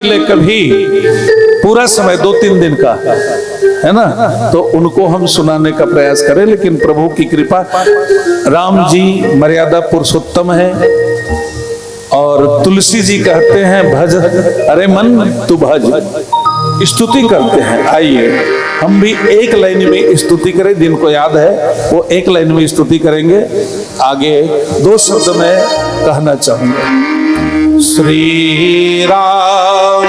कभी पूरा समय 2-3 दिन का है ना, तो उनको हम सुनाने का प्रयास करें। लेकिन प्रभु की कृपा, राम जी मर्यादा पुरुषोत्तम है और तुलसी जी कहते हैं भज अरे मन तू भज, स्तुति करते हैं। आइए हम भी एक लाइन में स्तुति करें, जिनको याद है वो एक लाइन में स्तुति करेंगे। आगे 2 शब्द में कहना चाहूंगा। श्री राम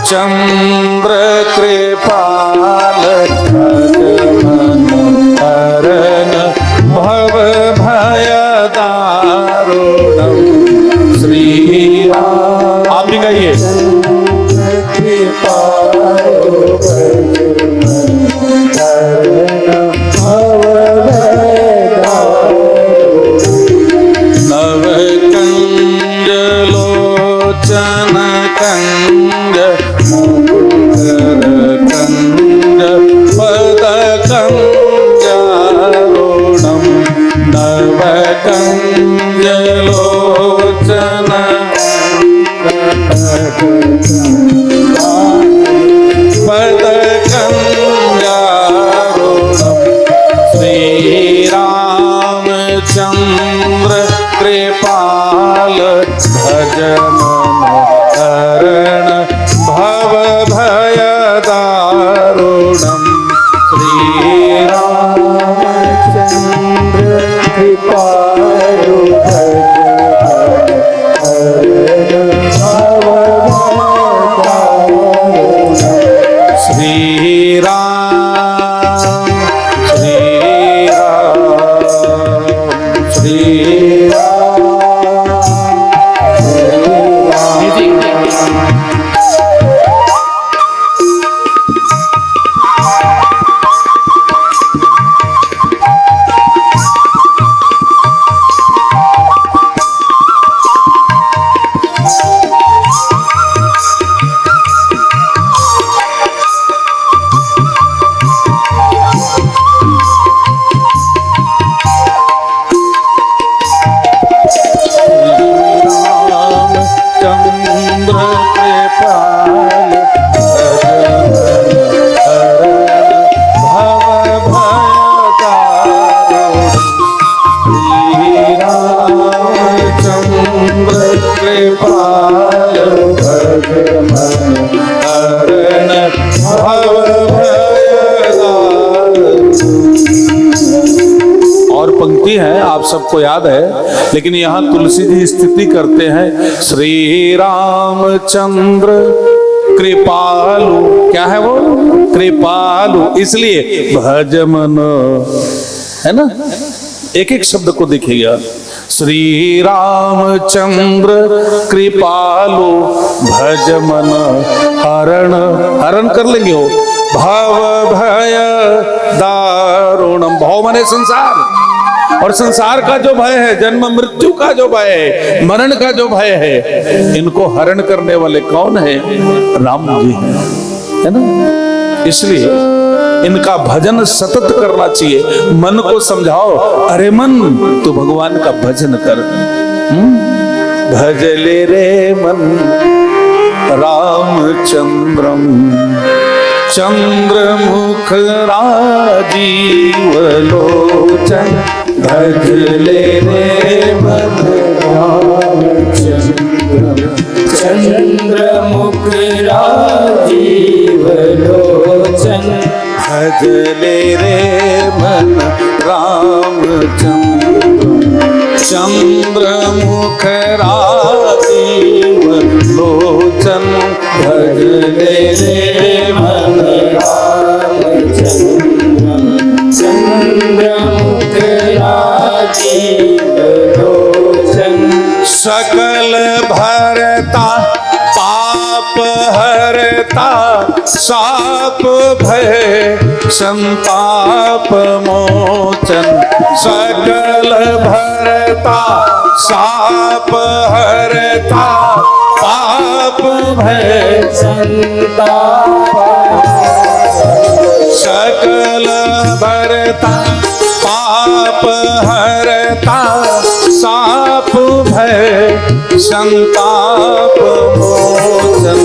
चंद्र कृपाल हरण भव भय दारुणम। श्री राम, आप भी कहिए। श्री राम चंद्र कृपाल भज हरण भव भय दारुणम। श्री राम चंद्र कृपाल श्री राम श्री राम श्री राम। और पंक्ति है, आप सबको याद है, लेकिन यहाँ तुलसी जी स्तुति करते हैं। श्री रामचंद्र कृपालु, क्या है वो? कृपालु। इसलिए भज मन, है ना, एक एक शब्द को देखिएगा। श्री रामचंद्र कृपालु भज मन हरण, हरण कर लेंगे हो, भव भय दारुणम। भव माने संसार, और संसार का जो भय है, जन्म मृत्यु का जो भय है, मरण का जो भय है, इनको हरण करने वाले कौन है? राम जी है ना। इसलिए इनका भजन सतत करना चाहिए। मन को समझाओ, अरे मन तू भगवान का भजन कर। भज ले रे मन रामचंद्रम, चंद्रमुख राजीव लोचन। भज ले रे मन रामचंद्रम, चंद्रमुख राजीव लोचन। भज ले रे मन रामचंद्र, चंद्रमुख राजीव लोचन। भज ले रे मन रामचंद्र, चंद्रमुख राजीव लोचन। सकल भरता पाप हरता, साप भय संताप मोचन। सकल भरता साप हरता, पाप भय संताप। सकल भरता पाप हरता, साप भय संताप मोचन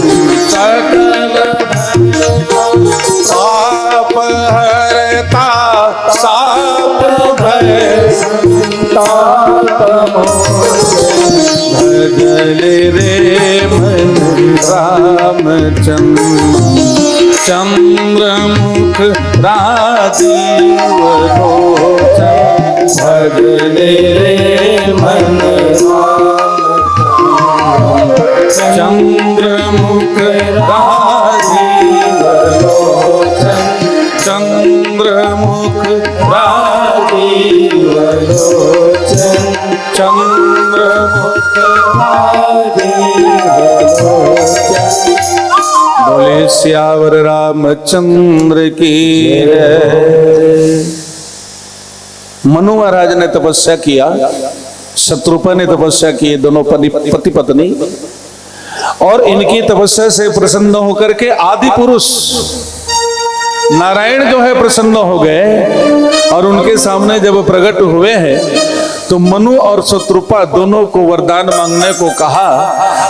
सकल पाप हरता साप भय संताप मोचन भजन रे मन रामचंद्र चंद्रमुख राजीव लोचन भजन रे मन चंद्रमुख राजीव लोचन चंद्रमुख राजीव लोचन चंद्रमुख राजीव लोचन। बोले सियावर रामचंद्र की जय। मनु महाराज ने तपस्या किया, शत्रुपा ने तपस्या की, दोनों पति पत्नी, और इनकी तपस्या से प्रसन्न होकर के आदि पुरुष नारायण जो है प्रसन्न हो गए और उनके सामने जब प्रकट हुए हैं तो मनु और शत्रुपा दोनों को वरदान मांगने को कहा।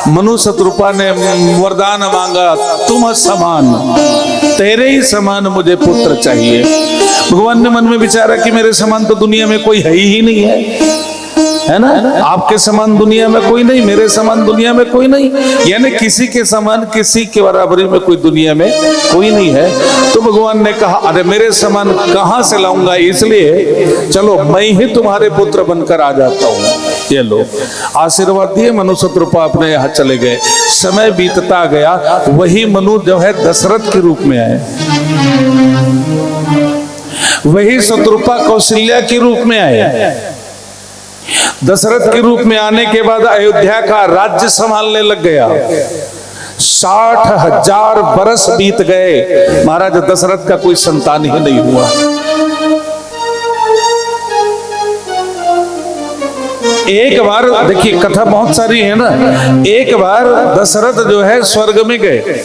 मनु शत्रुपा ने वरदान मांगा, तुम समान, तेरे ही समान मुझे पुत्र चाहिए। भगवान ने मन में विचारा कि मेरे समान तो दुनिया में कोई है ही नहीं है ना, आपके समान दुनिया में कोई नहीं, मेरे समान दुनिया में कोई नहीं, यानी किसी के समान किसी के बराबरी में कोई दुनिया में कोई नहीं है। तो भगवान ने कहा, अरे मेरे समान कहां से लाऊंगा, इसलिए चलो मैं ही तुम्हारे पुत्र बनकर आ जाता हूं। ये लो आशीर्वाद दिए, मनु शत्रुपा अपने यहाँ चले गए। समय बीतता गया, वही मनु जो है दशरथ के रूप में आए, वही शत्रुपा कौशल्या के रूप में आए। दशरथ के रूप में आने के बाद अयोध्या का राज्य संभालने लग गया। 60,000 बरस बीत गए, महाराज दशरथ का कोई संतान ही नहीं हुआ। एक बार देखिए, कथा बहुत सारी है ना। एक बार दशरथ जो है स्वर्ग में गए,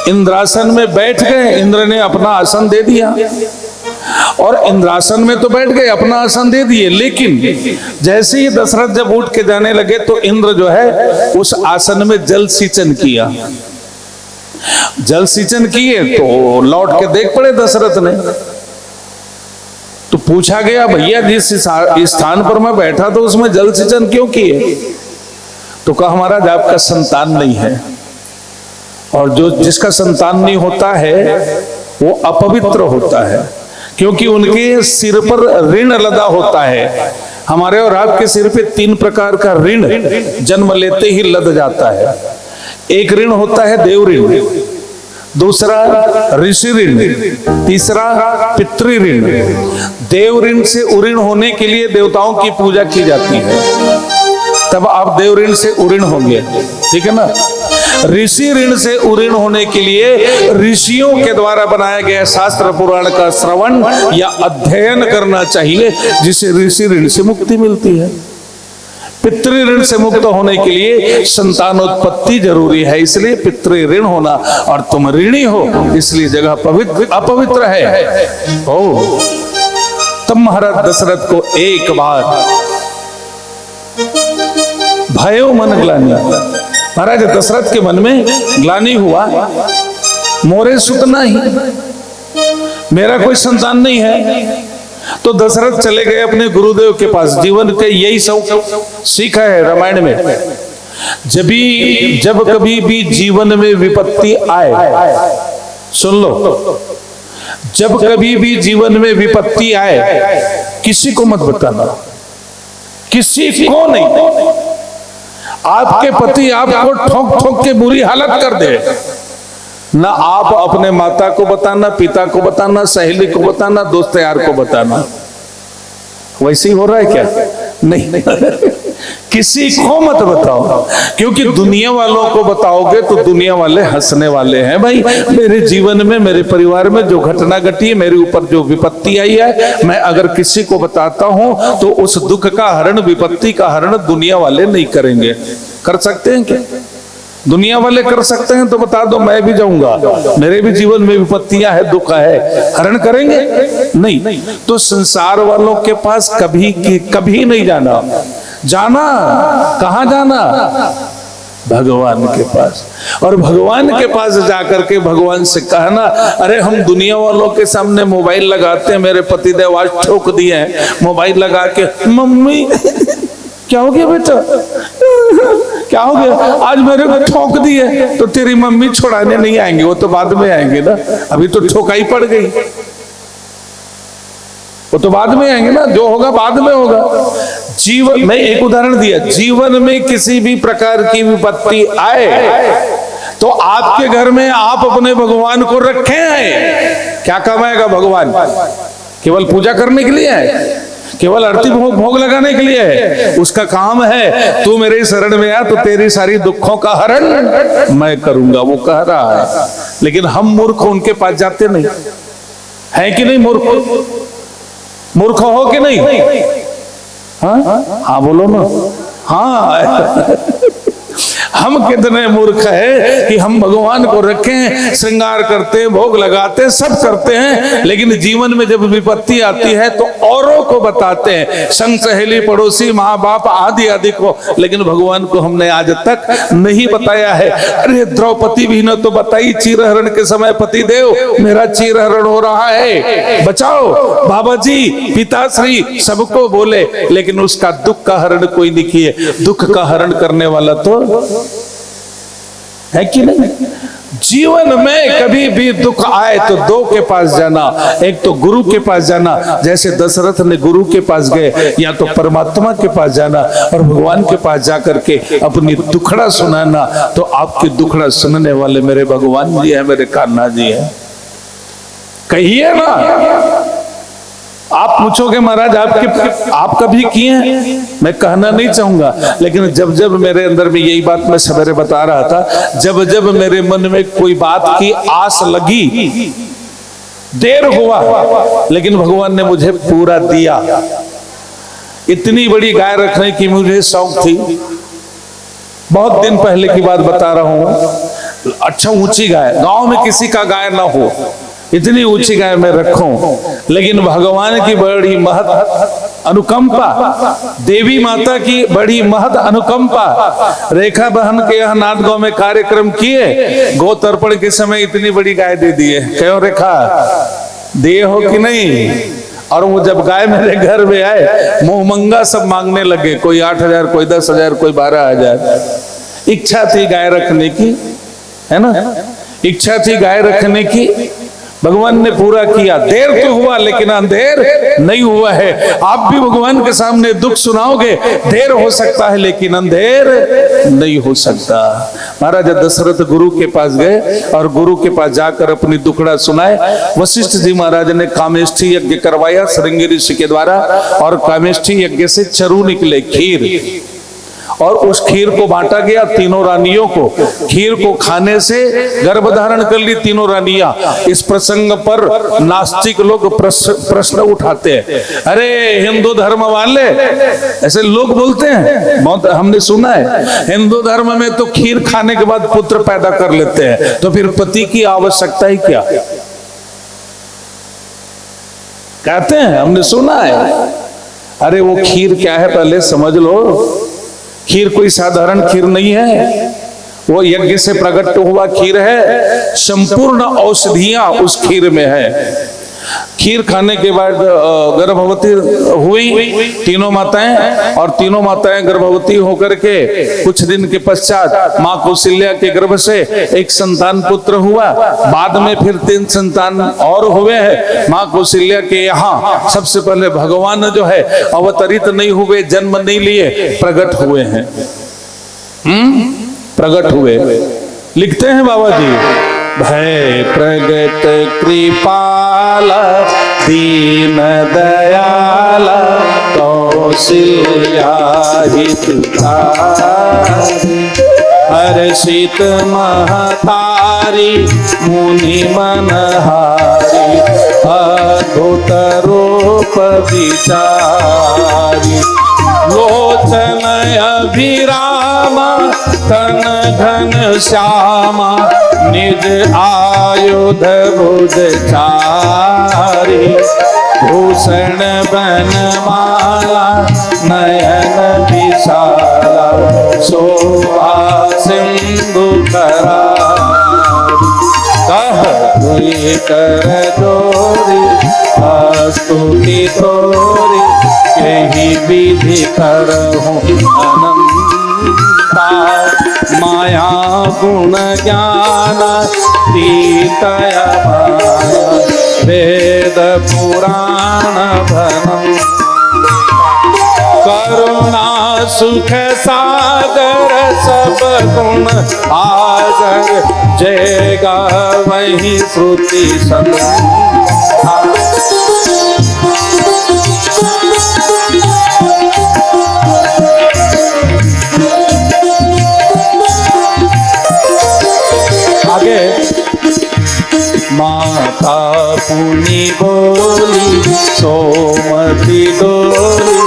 इंद्रासन में बैठ गए, इंद्र ने अपना आसन दे दिया और इंद्रासन में तो बैठ गए, अपना आसन दे दिए, लेकिन जैसे ही दशरथ जब उठ के जाने लगे तो इंद्र जो है उस आसन में जल सिंचन किया। जल सिंचन किए तो लौट के देख पड़े दशरथ ने, तो पूछा गया, भैया जिस स्थान पर मैं बैठा तो उसमें जल सिंचन क्यों किए? तो कहा, महाराज आपका संतान नहीं है, और जो जिसका संतान नहीं होता है वो अपवित्र होता है, क्योंकि उनके सिर पर ऋण लदा होता है। हमारे और आपके सिर पे 3 प्रकार का ऋण जन्म लेते ही लद जाता है। एक ऋण होता है देव ऋण, दूसरा ऋषि ऋण, तीसरा पितृ ऋण। देव ऋण से उऋण होने के लिए देवताओं की पूजा की जाती है, तब आप देव ऋण से उऋण होंगे, ठीक है ना। ऋषि ऋण से उऋण होने के लिए ऋषियों के द्वारा बनाया गया शास्त्र पुराण का श्रवण या अध्ययन करना चाहिए, जिससे ऋषि ऋण से मुक्ति मिलती है। पितृ ऋण से मुक्त होने के लिए संतानोत्पत्ति जरूरी है, इसलिए पितृ ऋण होना, और तुम ऋणी हो इसलिए जगह पवित्र अपवित्र है। ओ तब महाराज दशरथ को एक बार भयो मन ग्लानि, महाराज दशरथ के मन में ग्लानि हुआ, मोरे सुतना ही, मेरा कोई संतान नहीं है। तो दशरथ चले गए अपने गुरुदेव के पास। जीवन के यही सब सीखा है रामायण में, जब कभी भी जीवन में विपत्ति आए, सुन लो, जब कभी भी जीवन में विपत्ति आए किसी को मत बताना, किसी को नहीं। आपके पति आपको ठोक ठोक के बुरी हालत कर दे, ना आप अपने माता को बताना, पिता को बताना, सहेली को बताना, दोस्त यार को बताना। वैसे ही हो रहा है क्या? नहीं किसी को मत बताओ, क्योंकि दुनिया वालों को बताओगे तो दुनिया वाले हंसने वाले हैं। भाई मेरे जीवन में, मेरे परिवार में जो घटना घटी है, मेरे ऊपर जो विपत्ति आई है, मैं अगर किसी को बताता हूं तो उस दुख का हरण, विपत्ति का हरण दुनिया वाले नहीं करेंगे। कर सकते हैं क्या? दुनिया वाले कर सकते हैं तो बता दो, मैं भी जाऊंगा, मेरे भी जीवन में विपत्तियां है, दुख है, हरण करेंगे नहीं। तो संसार वालों के पास कभी नहीं जाना। जाना, कहाँ जाना? भगवान के पास। और भगवान के पास जाकर के भगवान से कहना, अरे हम दुनिया वालों के सामने मोबाइल लगाते हैं, मेरे पतिदेव आज ठोक दिए हैं, मोबाइल लगा के, मम्मी क्या हो गया बेटा, क्या हो गया, आज मेरे को ठोक दिए। तो तेरी मम्मी छुड़ाने नहीं आएंगे, वो तो बाद में आएंगे ना, अभी तो ठोकाई पड़ गई, वो तो बाद में आएंगे ना, जो होगा बाद में होगा। जीवन में एक उदाहरण दिया, जीवन में किसी भी प्रकार की विपत्ति आए तो आपके घर में आप अपने भगवान को रखे हैं। क्या कमाएगा भगवान? केवल पूजा करने के लिए है, केवल आरती भोग लगाने के लिए है? उसका काम है तू मेरे शरण में आ तो तेरी सारी दुखों का हरण मैं करूंगा, वो कह रहा है। लेकिन हम मूर्ख उनके पास जाते नहीं है कि नहीं? मूर्ख हो कि नहीं? हाँ बोलो ना। हाँ हम कितने मूर्ख है कि हम भगवान को रखें, श्रृंगार करते हैं, भोग लगाते हैं, सब करते हैं, लेकिन जीवन में जब विपत्ति आती है तो औरों को बताते हैं, संग सहेली पड़ोसी माँ बाप आदि आदि को, लेकिन भगवान को हमने आज तक नहीं बताया है। अरे द्रौपदी भी न तो बताई चीरहरण के समय, पतिदेव मेरा चीरहरण हो रहा है, बचाओ। बाबा जी, पिताश्री सबको बोले, लेकिन उसका दुख का हरण कोई नहीं किए। दुख का हरण करने वाला तो है कि नहीं? जीवन में कभी भी दुख आए तो दो के पास जाना, एक तो गुरु के पास जाना, जैसे दशरथ ने गुरु के पास गए, या तो परमात्मा के पास जाना और भगवान के पास जाकर के अपनी दुखड़ा सुनाना। तो आपकी दुखड़ा सुनने वाले मेरे भगवान जी है, मेरे कान्हा जी है। कहिए ना। आप पूछोगे महाराज आप कभी किए हैं? मैं कहना नहीं चाहूंगा, लेकिन जब जब मेरे अंदर में, यही बात मैं सवेरे बता रहा था, जब जब मेरे मन में कोई बात की आस लगी, देर हुआ लेकिन भगवान ने मुझे पूरा दिया। इतनी बड़ी गाय रखने की मुझे शौक थी, बहुत दिन पहले की बात बता रहा हूं। अच्छा ऊंची गाय, गांव में किसी का गाय ना हो, इतनी ऊंची गाय मैं रखूं, लेकिन भगवान की बड़ी महत अनुकंपा, देवी माता की बड़ी महत अनुकंपा। रेखा बहन के यहाँ नांदगांव में कार्यक्रम किए, गो तर्पण के समय इतनी बड़ी गाय दे दिए। क्यों रेखा, दिए हो कि नहीं? और वो जब गाय मेरे घर में आए, मुंहमंगा सब मांगने लगे, कोई 8,000, कोई 10,000, कोई 12,000। इच्छा थी गाय रखने की, है ना, इच्छा थी गाय रखने की, भगवान ने पूरा किया। देर तो हुआ लेकिन अंधेर नहीं हुआ है। आप भी भगवान के सामने दुख सुनाओगे, देर हो सकता है लेकिन अंधेर नहीं हो सकता। महाराज दशरथ गुरु के पास गए और गुरु के पास जाकर अपनी दुखड़ा सुनाए। वशिष्ठ जी महाराज ने कामेष्ठी यज्ञ करवाया श्रृंगी ऋषि के द्वारा, और कामेष्ठी यज्ञ से चरू निकले, खीर, और उस खीर को बांटा गया तीनों रानियों को। खीर को खाने से गर्भ धारण कर ली तीनों रानियां। इस प्रसंग पर नास्तिक लोग प्रश्न उठाते हैं, अरे हिंदू धर्म वाले, ऐसे लोग बोलते हैं, बहुत हमने सुना है, हिंदू धर्म में तो खीर खाने के बाद पुत्र पैदा कर लेते हैं, तो फिर पति की आवश्यकता ही क्या? कहते हैं, हमने सुना है। अरे वो खीर क्या है पहले समझ लो। खीर कोई साधारण खीर नहीं है, वो यज्ञ से प्रकट हुआ खीर है। संपूर्ण औषधियां उस खीर में है। खीर खाने के बाद गर्भवती हुई तीनों माताएं, और तीनों माताएं गर्भवती होकर के कुछ दिन के पश्चात मां कौशल्या के गर्भ से एक संतान पुत्र हुआ। बाद में फिर 3 संतान और हुए हैं। मां कौशल्या के यहाँ सबसे पहले भगवान जो है अवतरित नहीं हुए, जन्म नहीं लिए, प्रकट हुए हैं। प्रकट हुए। लिखते हैं बाबा जी, भय प्रगट कृपाल दीन दयाल कौशल्या हितकारी, हर्षित महतारी मुनि मनहारी, अद्भुत रूप विचारी, लोचन अभिरामा तन घन श्यामा, निज आयुध बुध चारी, भूषण बनमाला नयन विशाला शोभा सिंधु कह हुई कर जोरी स्तुति तोरी यही विधि करहूँ अनंता माया गुण ज्ञान तीतय वेद पुराण भनम करुणा सुख सागर सब गुण आगर जय गावहि श्रुति संधा आगे माता पुनि बोली सोमति डोली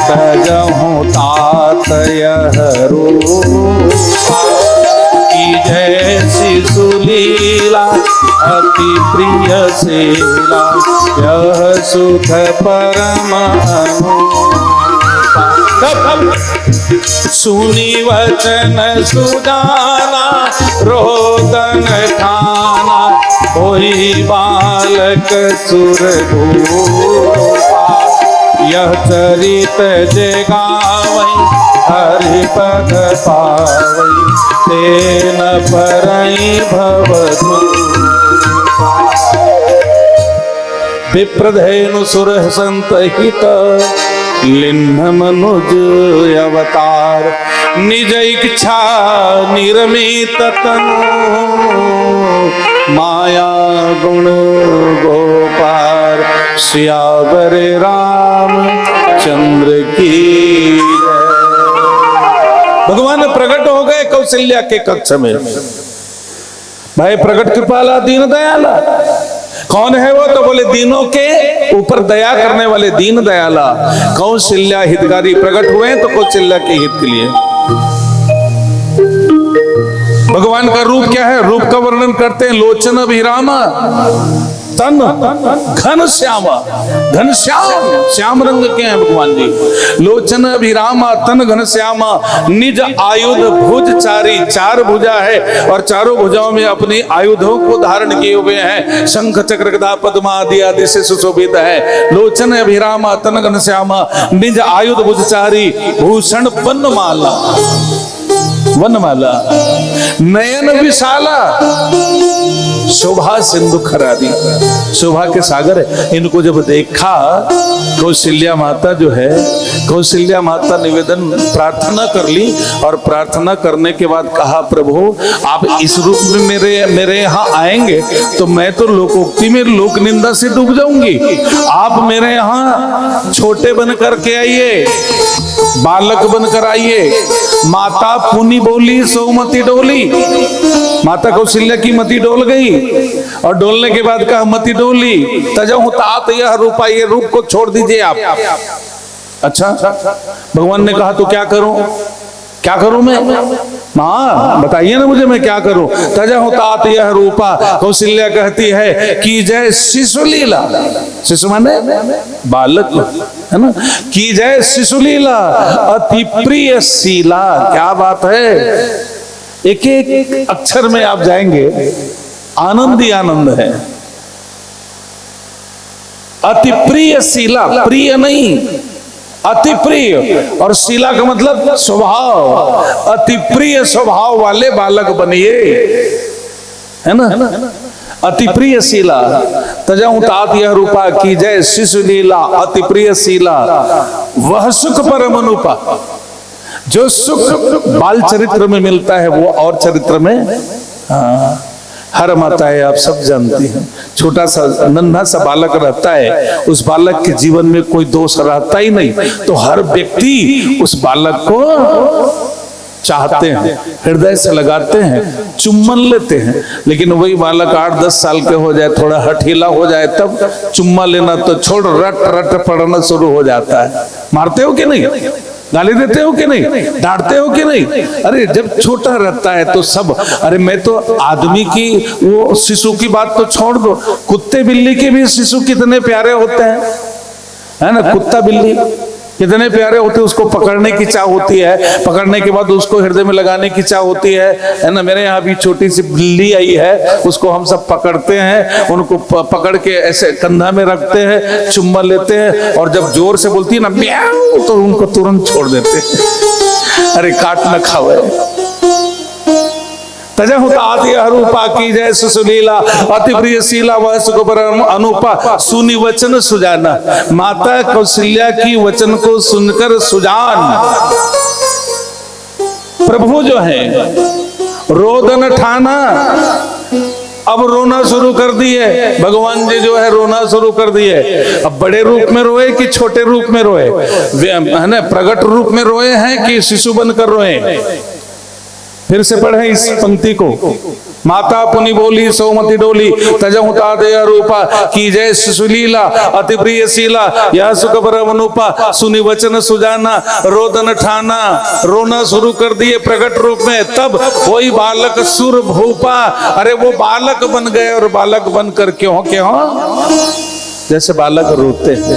तजहु तात यह रूपा की जैसी सुलीला अति प्रिय शीला यह सुख परम सुनी वचन सुजाना रोदन खाना कोई बालक सुरभूपा यह चरित जे गावै हरि पद पावै तेन परई भवधूपा विप्रधेनु सुर संत हित लिन्न मनुज अवतार निज इच्छा निर्मित तनु माया गुण गोपार सियावर राम चंद्र की जय। भगवान प्रकट हो गए कौशल्या के कक्ष में। भाई प्रकट कृपाला दीन दयाला कौन है वो? तो बोले दीनों के ऊपर दया करने वाले दीन दयाला कौशल्या हितकारी प्रकट हुए तो कौशल्या के हित के लिए। भगवान का रूप क्या है? रूप का वर्णन करते हैं लोचन अभिरामा तन घन श्यामा, घन श्याम, श्याम रंग के हैं भगवान जी। लोचन अभिरामा तन घन श्यामा निज आयुध भुज चारी, चार भुजा है और चारों भुजाओं में अपनी आयुधों को धारण किए हुए हैं। शंख चक्र गदा पद्म आदि आदि से सुशोभित है। लोचन अभिरामा तन घन श्यामा निज आयुध भुज चारी भूषण वनमाला, वनमाला नयन विशाला शोभा सिंधु खरादी, शोभा के सागर है। इनको जब देखा कौशल्या माता जो है, कौशल्या माता निवेदन प्रार्थना कर ली और प्रार्थना करने के बाद कहा प्रभु आप इस रूप में मेरे यहाँ आएंगे तो मैं तो लोकोक्ति में लोक निंदा से डूब जाऊंगी। आप मेरे यहाँ छोटे बन करके आइए, बालक बनकर आइए। माता पुनि बोली सौमति डोली, माता कौशल्या की मति डोल गई और डोलने के बाद कहा मति डोली तजहु तात यह रूपा, ये रूप को छोड़ दीजिए आप। अच्छा भगवान ने कहा तो क्या करूं, क्या करूं मैं? मां बताइए ना मुझे मैं क्या करूं? तजहु तात यह रूपा, कौशल्या कहती है कि जय शिशु लीला, शिशु माने बालक है ना, की जय शिशु लीला अति प्रिय शीला। क्या बात है, एक एक अक्षर में आप जाएंगे आनंद ही आनंद है। अति प्रिय शीला, प्रिय नहीं अति प्रिय, और शीला का मतलब स्वभाव, अति प्रिय स्वभाव वाले बालक बनिए, है ना। अति प्रिय शीला तजहु तात यह रूपा की जय शिशु लीला अति प्रिय शीला वह सुख परम अनुपा। जो सुख बाल चरित्र में मिलता है वो और चरित्र में हर माताएं आप सब जानती हैं। छोटा सा नन्हा सा बालक रहता है, उस बालक के जीवन में कोई दोष रहता ही नहीं, तो हर व्यक्ति उस बालक को चाहते हैं, हृदय से लगाते हैं, चुम्बन लेते हैं। लेकिन वही बालक 8-10 साल के हो जाए, थोड़ा हठीला हो जाए, तब चुम्मा लेना तो छोड़, रट रट पड़ना शुरू हो जाता है। मारते हो कि नहीं? गाली देते हो कि नहीं, डांटते हो कि नहीं? अरे जब छोटा रहता है तो सब, अरे मैं तो आदमी की वो शिशु की बात तो छोड़ दो, कुत्ते बिल्ली के भी शिशु कितने प्यारे होते हैं, है ना? कुत्ता बिल्ली कितने प्यारे होते हैं, उसको पकड़ने की चाह होती है, पकड़ने के बाद उसको हृदय में लगाने की चाह होती है ना? मेरे यहाँ भी छोटी सी बिल्ली आई है, उसको हम सब पकड़ते हैं, उनको पकड़ के ऐसे कंधा में रखते हैं, चुम्मा लेते हैं, और जब जोर से बोलती है ना म्याऊ, तो उनको तुरंत छोड़ देते हैं। अरे काट न खावे। तजहुतादि अरूपा की जय सुशीला, अति प्रिय शीला वह सुखबर अनुपा, सुनि वचन सुजाना। माता कौशल्या की वचन को सुनकर सुजान प्रभु जो है रोदन ठाना, अब रोना शुरू कर दिए भगवान जी, जो है रोना शुरू कर दिए। अब बड़े रूप में रोए कि छोटे रूप में रोए, है ना? प्रकट रूप में रोए हैं कि शिशु बनकर रोए? फिर से पढ़े इस पंक्ति को। माता पुनि बोली सोमति डोली, तजहुतादि अरूपा की जय सुशीला, अति प्रिय शीला यह सुख परम अनुपा, सुनि वचन सुजाना। रोदन ठाना, रोना शुरू कर दिए प्रकट रूप में। तब वही बालक सुर भूपा, अरे वो बालक बन गए, और बालक बनकर क्यों जैसे बालक रोते हैं,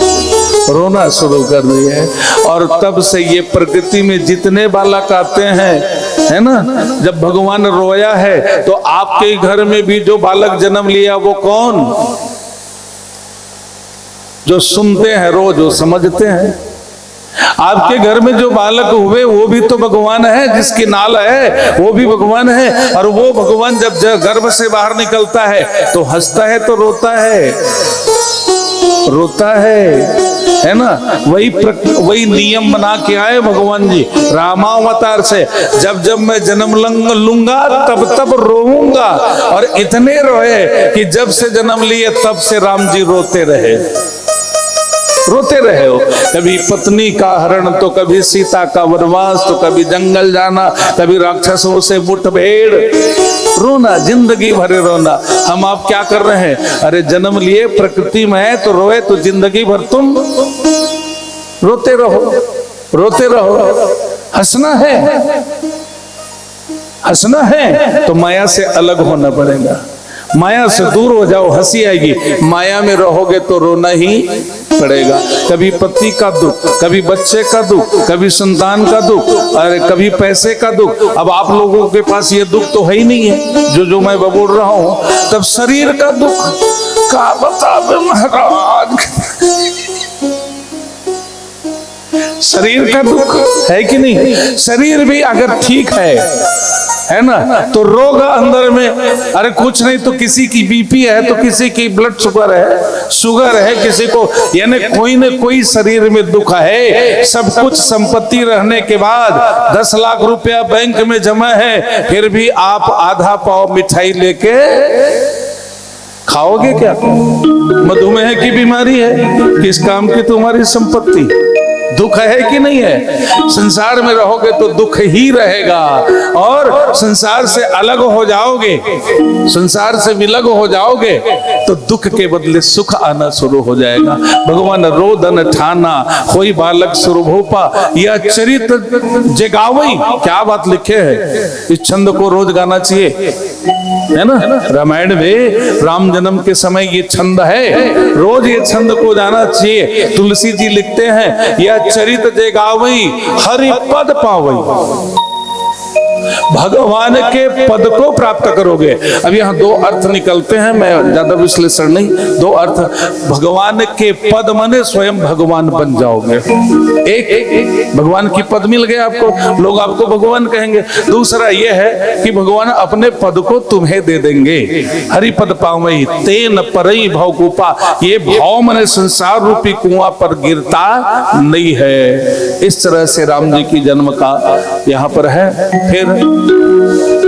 रोना शुरू कर दिए। और तब से ये प्रकृति में जितने बालक आते हैं, है ना, जब भगवान रोया है तो आपके घर में भी जो बालक जन्म लिया वो कौन? जो सुनते हैं रोज, वो समझते हैं। आपके घर में जो बालक हुए वो भी तो भगवान है, जिसकी नाल है वो भी भगवान है। और वो भगवान जब गर्भ से बाहर निकलता है तो हंसता है तो रोता है ना? वही नियम बना के आए भगवान जी रामावतार से। जब जब मैं जन्म लूंगा तब तब रोऊंगा, और इतने रोए कि जब से जन्म लिए तब से राम जी रोते रहे हो। कभी पत्नी का हरण, तो कभी सीता का वनवास, तो कभी जंगल जाना, कभी राक्षसों से मुठभेड़, रोना जिंदगी भर रोना। हम आप क्या कर रहे हैं? अरे जन्म लिए प्रकृति में है तो रोए, तो जिंदगी भर तुम रोते रहो। हंसना है तो माया से अलग होना पड़ेगा, माया से दूर हो जाओ, हंसी आएगी। माया में रहोगे तो रोना ही पड़ेगा। कभी पति का दुख, कभी बच्चे का दुख, कभी संतान का दुख, अरे कभी पैसे का दुख। अब आप लोगों के पास ये दुख तो है ही नहीं है जो मैं बोल रहा हूं। तब शरीर का दुख का बता महाराज, शरीर का दुख है कि नहीं? शरीर भी अगर ठीक है ना, तो रोग अंदर में, अरे कुछ नहीं तो किसी की बीपी है, तो किसी की ब्लड शुगर है, किसी को, यानी कोई न कोई शरीर में दुख है। सब कुछ संपत्ति रहने के बाद 10 लाख रुपया बैंक में जमा है, फिर भी आप आधा पाव मिठाई लेके खाओगे क्या? मधुमेह की बीमारी है, किस काम की तुम्हारी संपत्ति? दुख है कि नहीं है? संसार में रहोगे तो दुख ही रहेगा, और संसार से अलग हो जाओगे, संसार से विलग हो जाओगे तो दुख के बदले सुख आना शुरू हो जाएगा। भगवान रोदन ठाना, होई बालक सुरभूपा, यह चरित जगावई। क्या बात लिखे है, इस छंद को रोज गाना चाहिए, है ना? रामायण में राम जन्म के समय ये छंद है, रोज ये छंद को गाना चाहिए। तुलसी जी लिखते हैं, यह चरित जगावई हरि पद पावई, भगवान के पद को प्राप्त करोगे। अब यहाँ 2 अर्थ निकलते हैं, मैं ज्यादा विश्लेषण नहीं, 2 अर्थ। भगवान के पद माने स्वयं भगवान बन जाओगे। एक भगवान की पद मिल गया आपको, लोग आपको भगवान कहेंगे। दूसरा यह है कि भगवान अपने पद को तुम्हें दे देंगे। हरि पद पावई तेन परई भवकूपा, ये भाव माने संसार रूपी कुआं पर गिरता नहीं है। इस तरह से राम जी की जन्म का यहाँ पर है। फिर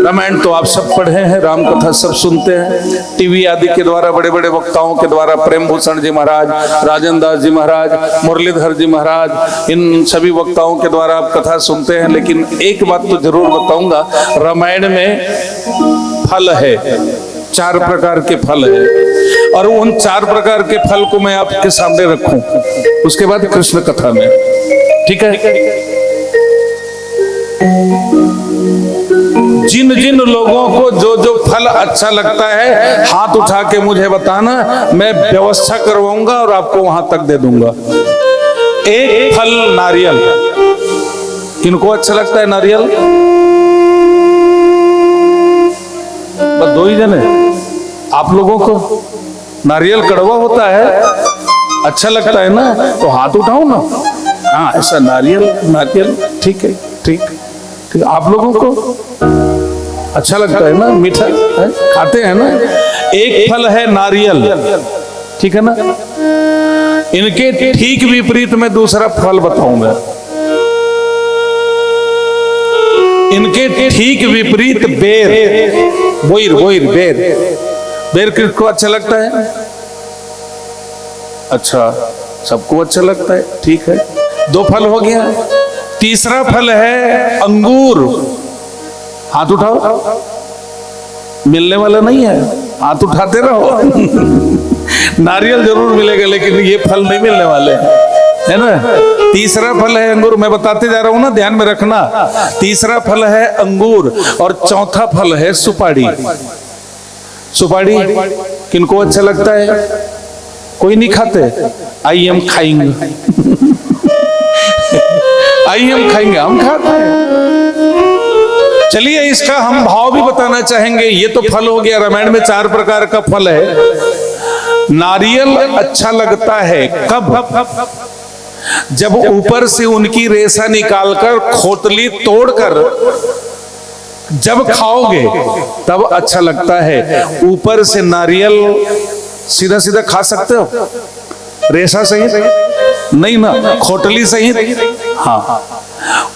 रामायण तो आप सब पढ़े हैं, राम कथा सब सुनते हैं, टीवी आदि के द्वारा, बड़े बड़े वक्ताओं के द्वारा, प्रेम भूषण जी महाराज, राजन दास जी महाराज, मुरलीधर जी महाराज, इन सभी वक्ताओं के द्वारा आप कथा सुनते हैं। लेकिन एक बात तो जरूर बताऊंगा, रामायण में फल है, 4 प्रकार के फल है, और उन 4 प्रकार के फल को मैं आपके सामने रखूं उसके बाद कृष्ण कथा में, ठीक है? जिन जिन लोगों को जो जो फल अच्छा लगता है हाथ उठा के मुझे बताना, मैं व्यवस्था करवाऊंगा और आपको वहां तक दे दूंगा। एक फल नारियल, किनको अच्छा लगता है नारियल? बस 2 ही जने आप लोगों को। नारियल कड़वा होता है, अच्छा लगता है ना, तो हाथ उठाओ ना। हाँ ऐसा नारियल, नारियल ठीक है, ठीक ठीक। आप लोगों को अच्छा लगता है ना, मीठा है? खाते हैं ना। एक फल है नारियल, ठीक है ना। इनके ठीक विपरीत में दूसरा फल बताऊंगा। इनके ठीक विपरीत बेर, बोइर बोइर बेर। बेर किसको अच्छा लगता है? अच्छा, सबको अच्छा लगता है, ठीक है। 2 फल हो गया। तीसरा फल है अंगूर। हाथ उठाओ। मिलने वाला नहीं है, हाथ उठाते रहो। नारियल जरूर मिलेगा लेकिन ये फल नहीं मिलने वाले हैं, है ना। तीसरा फल है अंगूर, मैं बताते जा रहा हूं ना, ध्यान में रखना। तीसरा फल है अंगूर और चौथा फल है सुपारी। सुपारी किनको अच्छा लगता है? कोई नहीं खाते? आई एम खाएंगे। आई एम खाएंगे, हम खाते हैं। चलिए इसका हम भाव भी बताना चाहेंगे। ये तो फल हो गया। रामायण में 4 प्रकार का फल है। नारियल अच्छा लगता है कब? जब ऊपर से उनकी रेशा निकालकर खोतली तोड़कर जब खाओगे तब अच्छा लगता है। ऊपर से नारियल सीधा सीधा खा सकते हो? रेशा सही नहीं ना, खोटली सही। हाँ,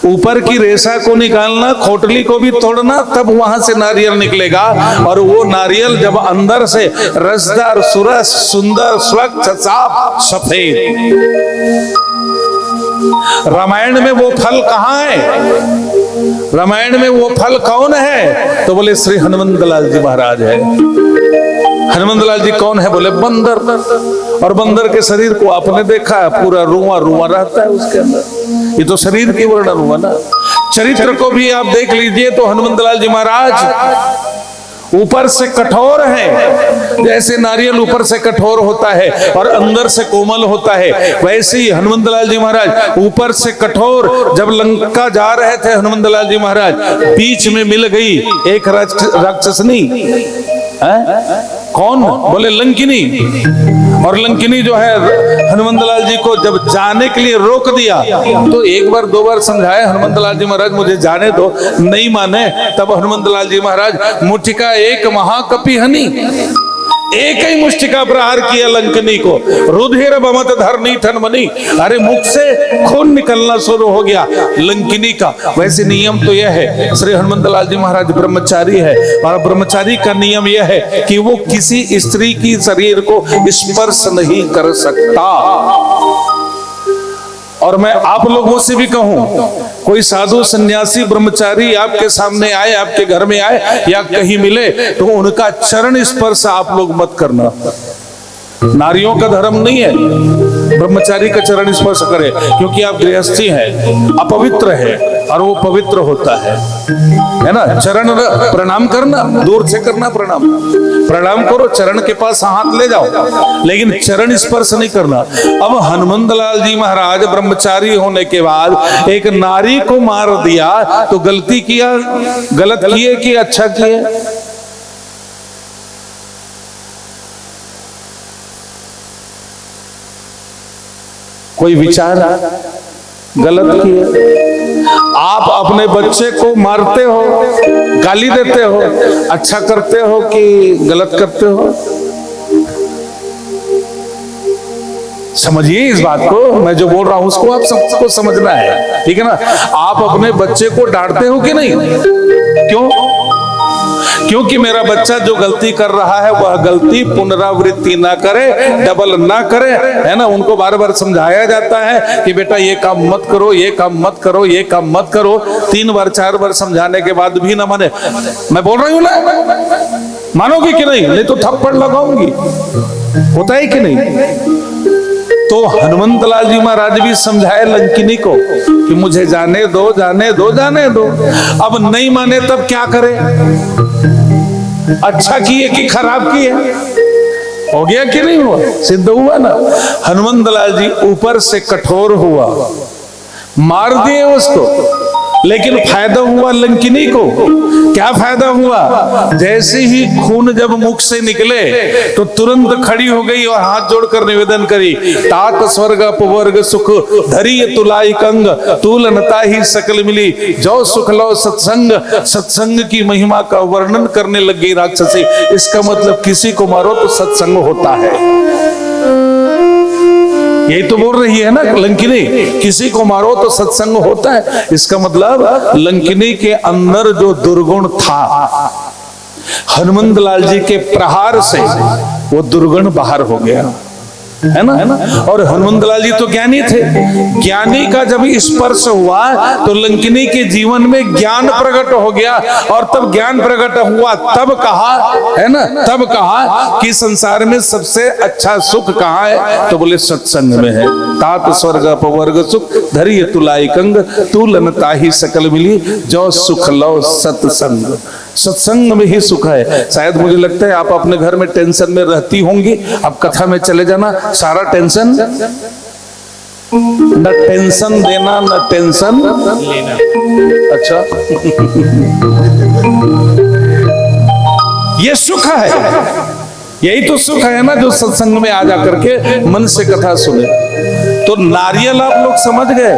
ऊपर की रेशा को निकालना, खोटली को भी तोड़ना, तब वहां से नारियल निकलेगा। और वो नारियल जब अंदर से रसदार, सुरस, सुंदर, स्वच्छ, साफ, सफेद। रामायण में वो फल कहाँ है? रामायण में वो फल कौन है? तो बोले श्री हनुमंत लाल जी महाराज है। हनुमंत लाल जी कौन है? बोले बंदर। और बंदर के शरीर को आपने देखा है, पूरा रुआ रुआ रहता है उसके अंदर। ये तो शरीर की वर्णन हुआ ना। चरित्र को भी आप देख लीजिए तो हनुमंत लाल जी महाराज ऊपर से कठोर है। जैसे नारियल ऊपर से कठोर होता है और अंदर से कोमल होता है, वैसे ही हनुमंत लाल जी महाराज ऊपर से कठोर। जब लंका जा रहे थे हनुमंत लाल जी महाराज, बीच में मिल गई एक राक्षसनी। कौन? बोले लंकिनी। और लंकिनी जो है हनुमंत लाल जी को जब जाने के लिए रोक दिया तो 1 बार 2 बार समझाए हनुमंत लाल जी महाराज मुझे जाने दो, नहीं माने। तब हनुमंत लाल जी महाराज मुट्टिका एक महाकपि हनी, एक ही मुष्टिका प्रहार किया लंकनी को। रुधिर बमत धरनी ठनमनी, अरे मुख से खून निकलना शुरू हो गया लंकिनी का। वैसे नियम तो यह है, श्री हनुमंत लाल जी महाराज ब्रह्मचारी है और ब्रह्मचारी का नियम यह है कि वो किसी स्त्री की शरीर को स्पर्श नहीं कर सकता। और मैं आप लोगों से भी कहूं, कोई साधु सन्यासी ब्रह्मचारी आपके सामने आए, आपके घर में आए या कहीं मिले तो उनका चरण स्पर्श आप लोग मत करना। नारियों का धर्म नहीं है ब्रह्मचारी का चरण स्पर्श करे, क्योंकि आप गृहस्थी हैं, अपवित्र है और वो पवित्र होता है ना। चरण प्रणाम करना, दूर से करना प्रणाम, प्रणाम करो, चरण के पास हाथ ले जाओ, लेकिन चरण स्पर्श नहीं करना। अब हनुमंत लाल जी महाराज ब्रह्मचारी होने के बाद एक नारी को मार दिया तो गलती किया, गलत किए कि अच्छा किए? कोई विचार? गलत किए। आप अपने बच्चे को मारते हो, गाली देते हो, अच्छा करते हो कि गलत करते हो? समझिए इस बात को, मैं जो बोल रहा हूं उसको आप सबको समझना है, ठीक है ना। आप अपने बच्चे को डांटते हो कि नहीं? क्यों? क्योंकि मेरा बच्चा जो गलती कर रहा है वह गलती पुनरावृत्ति ना करे, डबल ना करे, है ना। उनको बार बार समझाया जाता है कि बेटा ये काम मत करो, ये काम मत करो, ये काम मत करो। 3 बार 4 बार समझाने के बाद भी ना माने। मैं बोल रही हूं ना, मानोगी कि नहीं? नहीं तो थप्पड़ लगाऊंगी। होता है कि नहीं? तो हनुमंत लाल जी महाराज भी समझाए लंकिनी को कि मुझे जाने दो, जाने दो, जाने दो। अब नहीं माने तब क्या करे? अच्छा किए कि खराब किए? हो गया कि नहीं हुआ? सिद्ध हुआ ना। हनुमंत लाल जी ऊपर से कठोर हुआ, मार दिए उसको, लेकिन फायदा हुआ लंकिनी को। क्या फायदा हुआ? जैसे ही खून जब मुख से निकले तो तुरंत खड़ी हो गई और हाथ जोड़कर निवेदन करी, तात स्वर्ग अपवर्ग सुख धरी तुलाई कंग, तुलनता ही सकल मिली, जो सुख लो सत्संग। सत्संग की महिमा का वर्णन करने लग गई राक्षसी। इसका मतलब किसी को मारो तो सत्संग होता है। यही तो बोल रही है ना लंकिनी, किसी को मारो तो सत्संग होता है। इसका मतलब लंकिनी के अंदर जो दुर्गुण था, हनुमंत लाल जी के प्रहार से वो दुर्गुण बाहर हो गया, है ना? और हनुमंत लाल जी तो ज्ञानी थे। ज्ञानी का जब स्पर्श हुआ तो लंकिनी के जीवन में ज्ञान प्रकट हो गया। और तब ज्ञान प्रकट हुआ तब कहा, है ना, तब कहा कि संसार में सबसे अच्छा सुख कहाँ है? तो बोले सत्संग में है। तात स्वर्ग अपवर्ग सुख धरी तुलाई कंग, तुलनता ही सकल मिली, जो सुख लो सत्संग। सत्संग में ही सुख है। शायद मुझे लगता है आप अपने घर में टेंशन में रहती होंगी, अब कथा में चले जाना, सारा टेंशन, न टेंशन देना न टेंशन लेना। अच्छा ये सुख है, यही तो सुख है ना, जो सत्संग में आ जाकर के मन से कथा सुने। तो नारियल आप लोग समझ गए,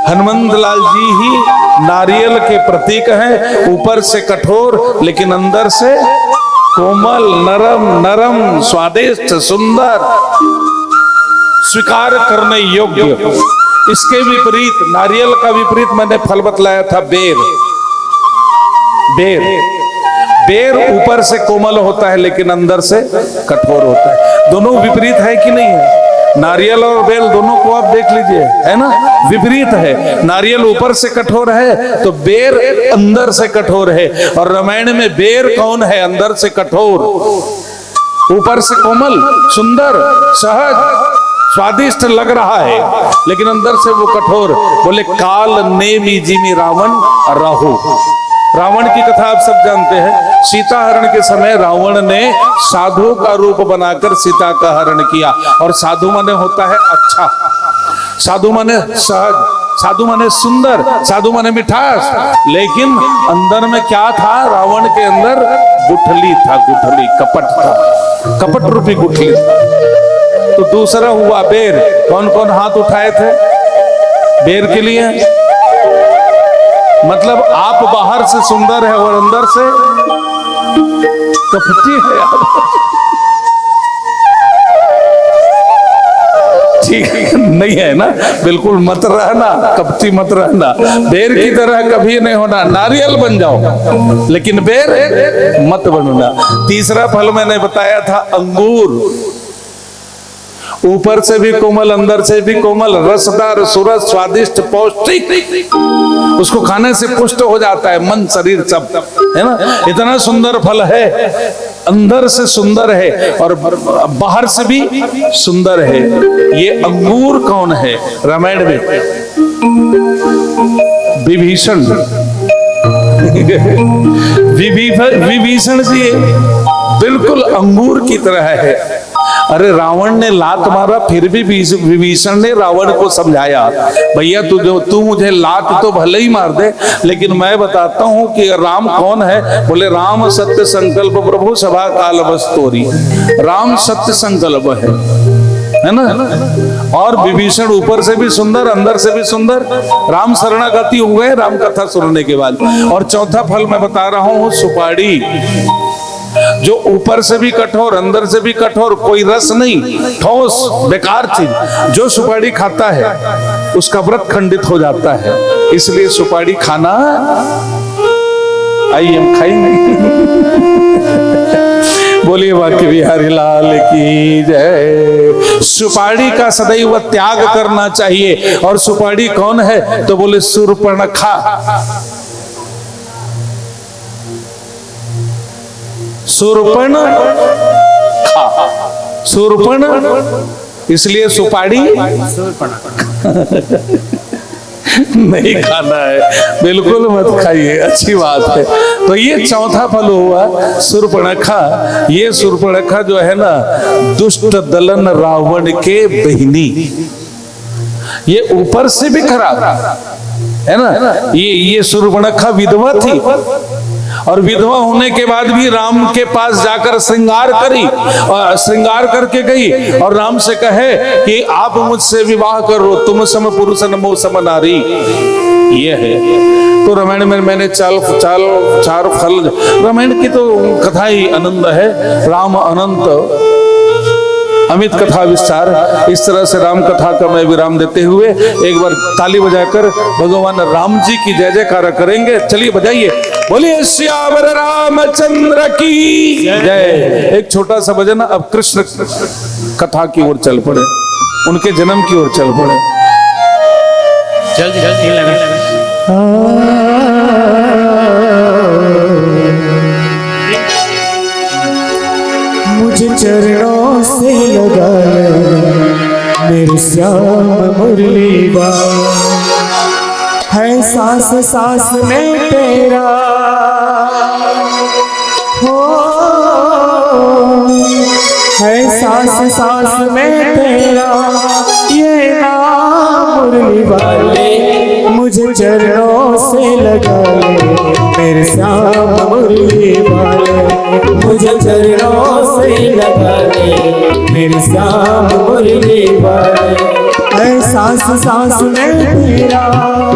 हनुमंत लाल जी ही नारियल के प्रतीक हैं। ऊपर से कठोर लेकिन अंदर से कोमल, नरम नरम, स्वादिष्ट, सुंदर, स्वीकार करने योग्य। इसके विपरीत, नारियल का विपरीत मैंने फल बतलाया था, बेर। बेर बेर ऊपर से कोमल होता है लेकिन अंदर से कठोर होता है। दोनों विपरीत है कि नहीं है? नारियल और बेल दोनों को आप देख लीजिए, है ना, विपरीत है। नारियल ऊपर से कठोर है तो बेर अंदर से कठोर है। और रामायण में बेर कौन है? अंदर से कठोर, ऊपर से कोमल, सुंदर, सहज, स्वादिष्ट लग रहा है लेकिन अंदर से वो कठोर। बोले काल नेमी जिमी रावण राहु। रावण की कथा आप सब जानते हैं। सीता हरण के समय रावण ने साधु का रूप बनाकर सीता का हरण किया। और साधु माने होता है अच्छा, साधु माने सहज, साधु माने सुंदर, साधु माने मिठास। लेकिन अंदर में क्या था? रावण के अंदर गुठली था, गुठली, कपट था, कपट रूपी गुठली था। तो दूसरा हुआ बेर। कौन कौन हाथ उठाए थे बेर के लिए? मतलब आप बाहर से सुंदर है और अंदर से कपटी है। ठीक नहीं है ना? बिल्कुल मत रहना, कपटी मत रहना, बेर की तरह कभी नहीं होना। नारियल बन जाओ लेकिन बेर मत बनना। तीसरा फल मैंने बताया था अंगूर। ऊपर से भी कोमल, अंदर से भी कोमल, रसदार, सुरस, स्वादिष्ट, पौष्टिक। उसको खाने से पुष्ट हो जाता है मन, शरीर सब, है ना। इतना सुंदर फल है, अंदर से सुंदर है और बाहर से भी सुंदर है। ये अंगूर कौन है? रामायण में विभीषण। विभीषण जी बिल्कुल अंगूर की तरह है। अरे रावण ने लात मारा फिर भी विभीषण ने रावण को समझाया, भैया तू मुझे लात तो भले ही मार दे लेकिन मैं बताता हूं कि राम कौन है। बोले राम सत्य संकल्प प्रभु सभा काल बस तोरी। राम सत्य संकल्प है ना। और विभीषण ऊपर से भी सुंदर, अंदर से भी सुंदर। राम शरणागति हो गए राम कथा सुनने के बाद। और चौथा फल मैं बता रहा हूं सुपाड़ी, जो ऊपर से भी कठोर, अंदर से भी कठोर, कोई रस नहीं, ठोस बेकार चीज। जो सुपारी खाता है उसका व्रत खंडित हो जाता है। इसलिए सुपारी खाना, आइए हम खाएंगे। बोलिए बांके बिहारी लाल की जय। सुपारी का सदैव त्याग करना चाहिए। और सुपारी कौन है? तो बोले शूर्पणखा। शूर्पण इसलिए सुपारी नहीं खाना है, बिल्कुल मत खाइए, अच्छी बात है। तो ये चौथा फल हुआ सूर्पणखा। ये सूर्पणखा जो है ना, दुष्ट दलन रावण के बहिनी, ये ऊपर से भी खराब है ना। ये सूर्पणखा विधवा थी, और विधवा होने के बाद भी राम के पास जाकर श्रृंगार करी, और श्रृंगार करके गई और राम से कहे कि आप मुझसे विवाह करो, तुम सम पुरुष नमो सम नारी। ये है तो रामायण में मैंने चार फल, रामायण की तो कथा ही आनंद है, राम अनंत अमित कथा विस्तार। इस तरह से राम कथा का मैं विराम देते हुए एक बार ताली बजाकर भगवान राम जी की जय जयकार करेंगे। चलिए बजाइए, बोलिए श्यावर रामचंद्र की जय। एक छोटा सा भजन, अब कृष्ण कथा की ओर चल पड़े, उनके जन्म की ओर चल पड़े। मुझे चरणों से लगा मेरे श्याम मुरली बाल, है सांस सांस में तेरा हो, है सांस सांस में तेरा ये नाम मुरली वाले। मुझे चरणों से लगा मेरे श्याम मुरली वाले, मुझे चरणों से लगा मेरे श्याम मुरली वाले। है सांस सांस में तेरा,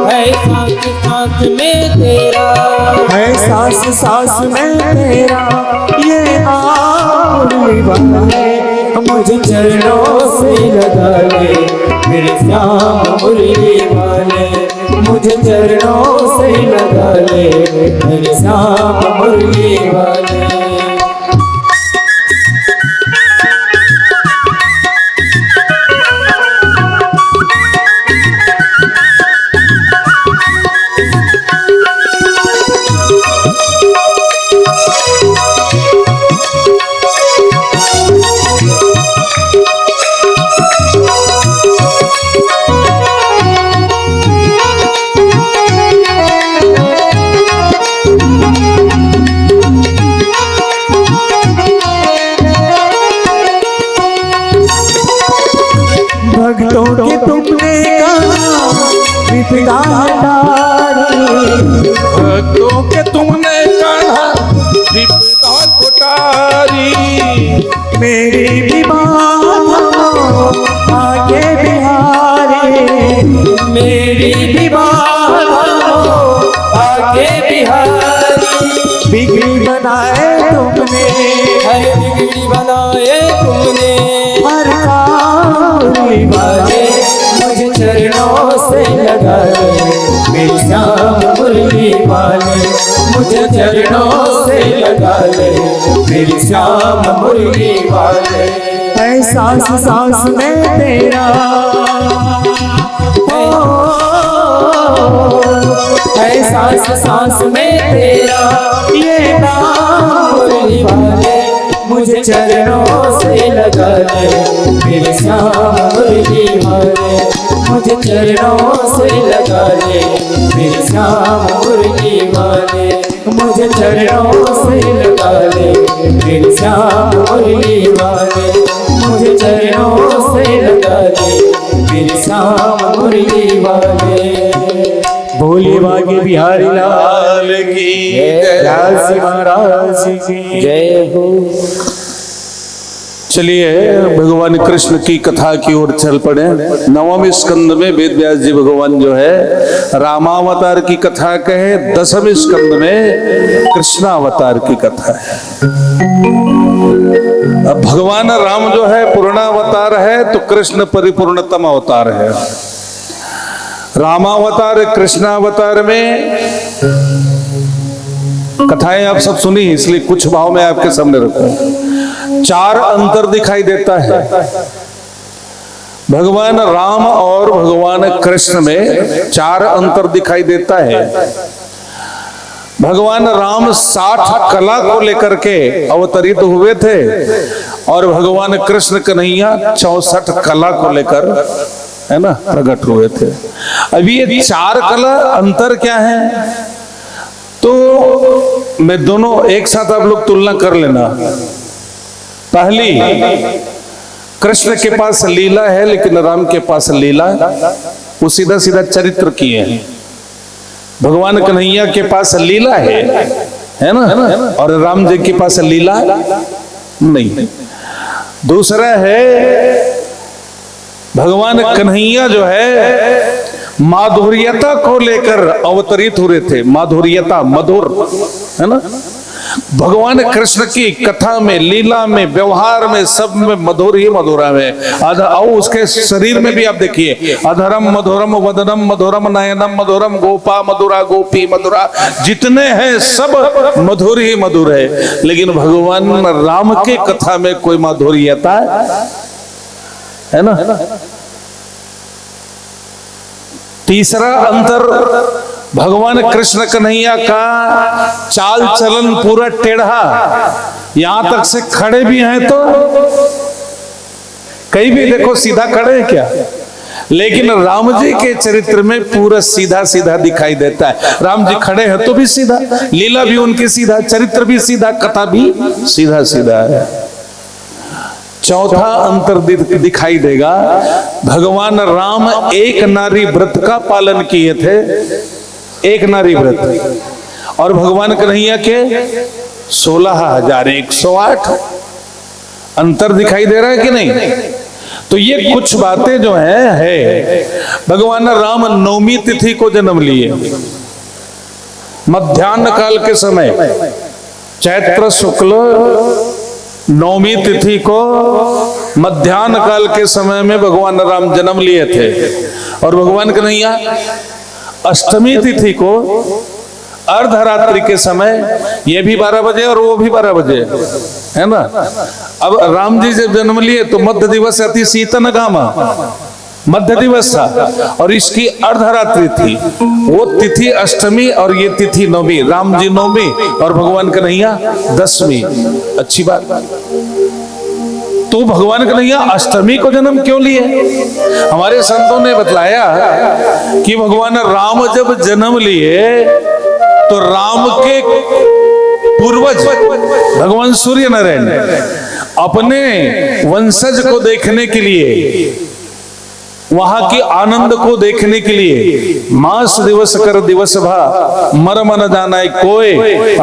है सांस सांस में तेरा, है सांस सांस में तेरा ये नाम मुरली वाले। मुझे चरणों से लगा मेरे श्याम मुरली वाले, मुझे चरणों से लगा मेरे श्याम मुरली वाले। भक्तों के तुमने कहा विपदा हटारी, भक्तों के तुमने कहा विपदा कुटारी, मेरी भी बात आगे बिहारी, मेरी भी बात आगे बिहारी। बिगड़ी बनाए तुमने, हर बिगड़ी बनाए तुमने, हर काली वाले। मुझे चरणों से लगा मेरे श्याम मुरली वाले, मुझे चरणों से लगा मेरे श्याम मुरली वाले। है सांस सांस में तेरा है सांस सांस में तेरा ये नाम मुरली वाले। मुझे चरणों से लगा मेरे श्याम मुरली वाले, मुझे चरणों से लगा मेरे श्याम मुरली वाले, मुझे चरणों से लगा मेरे श्याम मुरली वाले, मुझे चरणों से लगा मेरे श्याम मुरली वाले। भोले बागे बिहारी लाल की जय, राज महाराज की जय हो। चलिए भगवान कृष्ण की कथा की ओर चल पड़े। नवम स्कंद में वेद व्यास जी भगवान जो है रामावतार की कथा कहे, दसवें स्कंद में कृष्णावतार की कथा है। अब भगवान राम जो है पूर्णावतार है, तो कृष्ण परिपूर्णतम अवतार है। रामावतार कृष्णावतार में कथाएं आप सब सुनी, इसलिए कुछ भाव में आपके सामने रखूं। चार अंतर दिखाई देता है भगवान राम और भगवान कृष्ण में, चार अंतर दिखाई देता है। भगवान राम 60 कला को लेकर के अवतरित हुए थे और भगवान कृष्ण कन्हैया 64 कला को लेकर, है ना, प्रकट हुए थे। अभी ये 4 कला अंतर क्या है, तो मैं दोनों एक साथ आप लोग तुलना कर लेना। पहली, कृष्ण के पास लीला है, लेकिन राम के पास लीला वो सीधा सीधा चरित्र किए हैं। भगवान कन्हैया के पास लीला है ना, और राम जी के पास लीला नहीं। दूसरा है, भगवान कन्हैया जो है माधुर्यता को लेकर अवतरित हो रहे थे। माधुर्यता, मधुर, है ना। भगवान कृष्ण की कथा में, लीला में, व्यवहार में, सब में मधुर ही मधुर है। और उसके शरीर में भी आप देखिए, अधरम मधुरम वदनम मधुरम नयनम मधुरम गोपा मधुरा गोपी मधुरा, जितने हैं सब मधुर ही मधुर है। लेकिन भगवान राम के कथा में कोई माधुर्यता है ना। तीसरा अंतर, भगवान कृष्ण कन्हैया का चाल चलन पूरा टेढ़ा, यहां तक से खड़े भी हैं तो कहीं भी देखो सीधा खड़े हैं क्या, लेकिन राम जी के चरित्र में पूरा सीधा सीधा दिखाई देता है। राम जी खड़े हैं तो भी सीधा, लीला भी उनकी सीधा, चरित्र भी सीधा, कथा भी सीधा सीधा है। चौथा अंतर दिखाई देगा, भगवान राम एक नारी व्रत का पालन किए थे, एक नारी व्रत, और भगवान कन्हैया के 16,108। अंतर दिखाई दे रहा है कि नहीं। तो ये कुछ बातें जो है भगवान राम नवमी तिथि को जन्म लिए, मध्याह्न काल के समय, चैत्र शुक्ल नवमी तिथि को मध्याह्न काल के समय में भगवान राम जन्म लिए थे। और भगवान कन्हैया अष्टमी तिथि को अर्धरात्रि के समय, ये भी 12 बजे और वो भी 12 बजे, है ना। अब राम जी जब जन्म लिए तो मध्य दिवस अति शीतन गामा, मध्य दिवस था, और इसकी अर्धरात्रि थी। वो तिथि अष्टमी और ये तिथि नवमी, राम जी नवमी और भगवान कन्हैया 10वीं। अच्छी बात। तो भगवान कन्हैया अष्टमी को जन्म क्यों लिए? हमारे संतों ने बतलाया कि भगवान राम जब जन्म लिए तो राम के पूर्वज भगवान सूर्य नारायण अपने वंशज को देखने के लिए, वहां के आनंद को देखने के लिए, मास दिवस कर दिवस भा मर्म न जानाय कोय,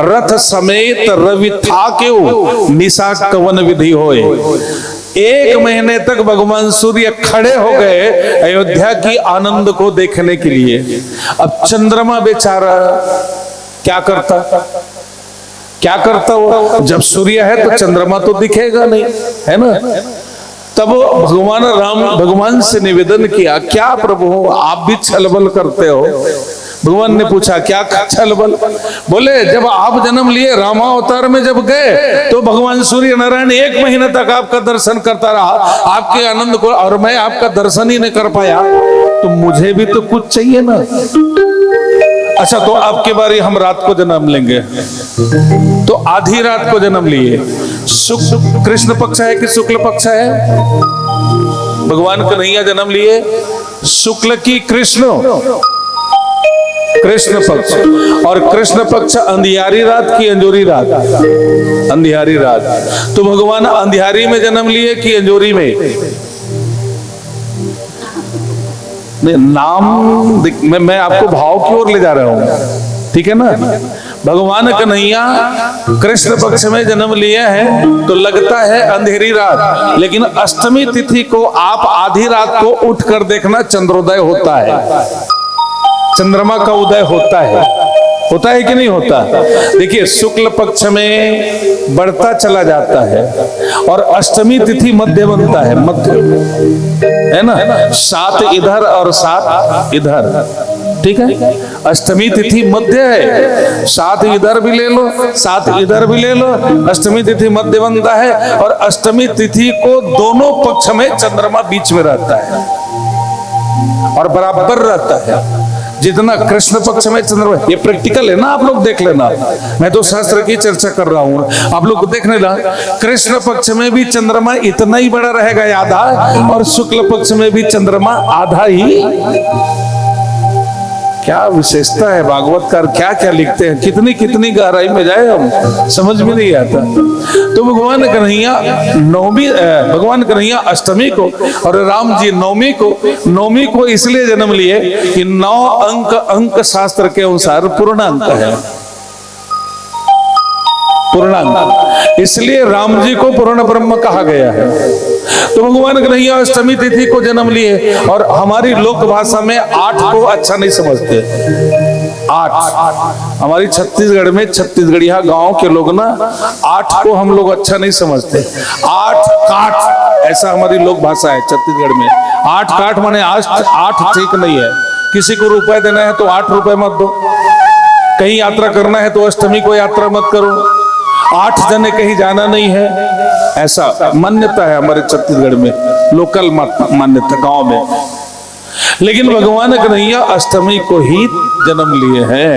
रथ समेत रवि था क्यों निशा कवन विधि होए। 1 महीने तक भगवान सूर्य खड़े हो गए अयोध्या की आनंद को देखने के लिए। अब चंद्रमा बेचारा क्या करता वो, जब सूर्य है तो चंद्रमा तो दिखेगा नहीं, है ना। तब भगवान राम भगवान से निवेदन किया, क्या प्रभु आप भी छलबल करते हो? भगवान ने पूछा, क्या छलबल? बोले, जब आप जन्म लिए रामावतार में जब गए तो भगवान सूर्य नारायण 1 महीने तक आपका दर्शन करता रहा, आपके आनंद को, और मैं आपका दर्शन ही नहीं कर पाया, तो मुझे भी तो कुछ चाहिए ना। अच्छा, तो आपके बारे हम रात को जन्म लेंगे, तो आधी रात को जन्म लिए। कृष्ण पक्ष है कि शुक्ल पक्ष है? भगवान कन्हैया जन्म लिए शुक्ल की कृष्ण पक्ष, और कृष्ण पक्ष अंधियारी रात की अंजोरी रात, अंधियारी रात। तो भगवान अंधियारी में जन्म लिए कि अंजोरी में? नाम मैं आपको भाव की ओर ले जा रहा हूं, ठीक है ना। भगवान कन्हैया कृष्ण पक्ष में जन्म लिए हैं तो लगता है अंधेरी रात, लेकिन अष्टमी तिथि को आप आधी रात को उठकर देखना, चंद्रोदय होता है, चंद्रमा का उदय होता है कि नहीं होता? देखिए, शुक्ल पक्ष में बढ़ता चला जाता है और अष्टमी तिथि मध्य बनता है, मध्य, है ना। 7 इधर और 7 इधर, ठीक है। अष्टमी तिथि मध्य है, 7 इधर भी ले लो, 7 इधर भी ले लो, अष्टमी तिथि मध्य बनता है। और अष्टमी तिथि को दोनों पक्ष में चंद्रमा बीच में रहता है और बराबर रहता है। जितना कृष्ण पक्ष में चंद्रमा, ये प्रैक्टिकल है ना, आप लोग देख लेना, मैं तो शास्त्र की चर्चा कर रहा हूँ, आप लोग देख लेना। कृष्ण पक्ष में भी चंद्रमा इतना ही बड़ा रहेगा आधा, और शुक्ल पक्ष में भी चंद्रमा आधा ही। क्या विशेषता है भागवतकार, क्या क्या लिखते हैं, कितनी कितनी गहराई में जाए हम समझ में नहीं आता। तो भगवान कन्हैया अष्टमी को और राम जी नवमी को इसलिए जन्म लिए कि 9 अंक शास्त्र के अनुसार पूर्णांक है, पूर्णांक, इसलिए राम जी को पूर्ण ब्रह्म कहा गया है। तो भगवान कन्हैया अष्टमी तिथि को जन्म लिए, और हमारी लोक भाषा में 8 को अच्छा नहीं समझते। 8 हमारी छत्तीसगढ़ में, छत्तीसगढ़िया गांव के लोग ना 8 को हम लोग अच्छा नहीं समझते। 8 काठ ऐसा हमारी लोक भाषा है छत्तीसगढ़ में। 8 काठ माने 8 ठीक नहीं है। किसी को रुपए देना है तो 8 रुपए मत दो, कहीं यात्रा करना है तो अष्टमी को यात्रा मत करो, 8 जने कहीं जाना नहीं है, ऐसा मान्यता है हमारे छत्तीसगढ़ में, लोकल मान्यता गांव में। लेकिन भगवान कन्हैया अष्टमी को ही जन्म लिए हैं।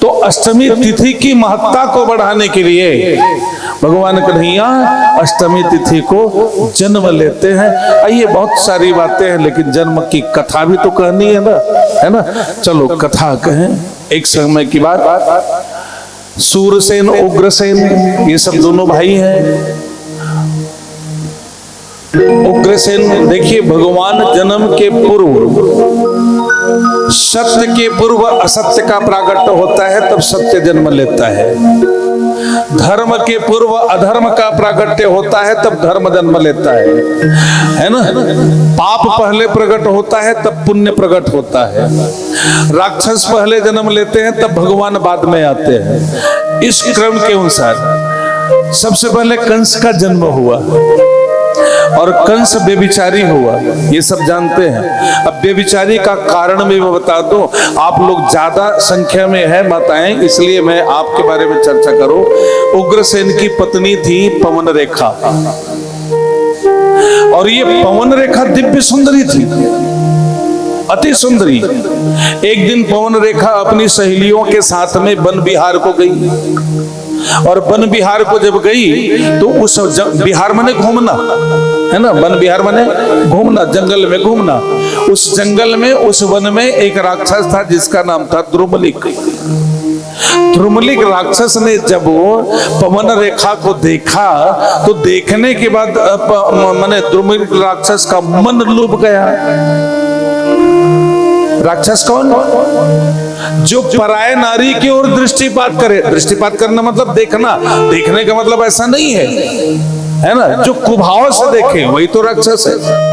तो अष्टमी तिथि की महत्ता को बढ़ाने के लिए भगवान कन्हैया अष्टमी तिथि को जन्म लेते हैं। आइए, बहुत सारी बातें हैं, लेकिन जन्म की कथा भी तो कहनी है ना। चलो कथा कहें। एक समय की बात, सूरसेन उग्रसेन ये सब दोनों भाई हैं। उग्रसेन देखिए, भगवान जन्म के पूर्व, सत्य के पूर्व असत्य का प्राकट्य होता है, तब सत्य जन्म लेता है। धर्म के पूर्व अधर्म का प्राकट्य होता है, तब धर्म जन्म लेता है ना। पाप पहले प्रकट होता है, तब पुण्य प्रकट होता है। राक्षस पहले जन्म लेते हैं, तब भगवान बाद में आते हैं। इस क्रम के अनुसार सबसे पहले कंस का जन्म हुआ, और कंस बेविचारी हुआ, ये सब जानते हैं। अब बेविचारी का कारण भी मैं बता दूं, आप लोग ज्यादा संख्या में है माताएं, इसलिए मैं आपके बारे में चर्चा करूं। उग्रसेन की पत्नी थी पवन रेखा, और ये पवन रेखा दिव्य सुंदरी थी, अति सुंदरी। एक दिन पवन रेखा अपनी सहेलियों के साथ में वन विहार को गई, और वन विहार को जब गई तो उस विहार माने घूमना है ना, वन विहार माने घूमना, जंगल में घूमना। उस जंगल में, उस वन में एक राक्षस था जिसका नाम था द्रुमलिक। द्रुमलिक राक्षस ने जब पवन रेखा को देखा, तो देखने के बाद माने द्रुमलिक राक्षस का मन लुभ गया। राक्षस कौन? जो पराय नारी की ओर दृष्टिपात करे। दृष्टिपात करना मतलब देखना, देखने का मतलब ऐसा नहीं है ना, जो कुभाव से देखे वही तो राक्षस है।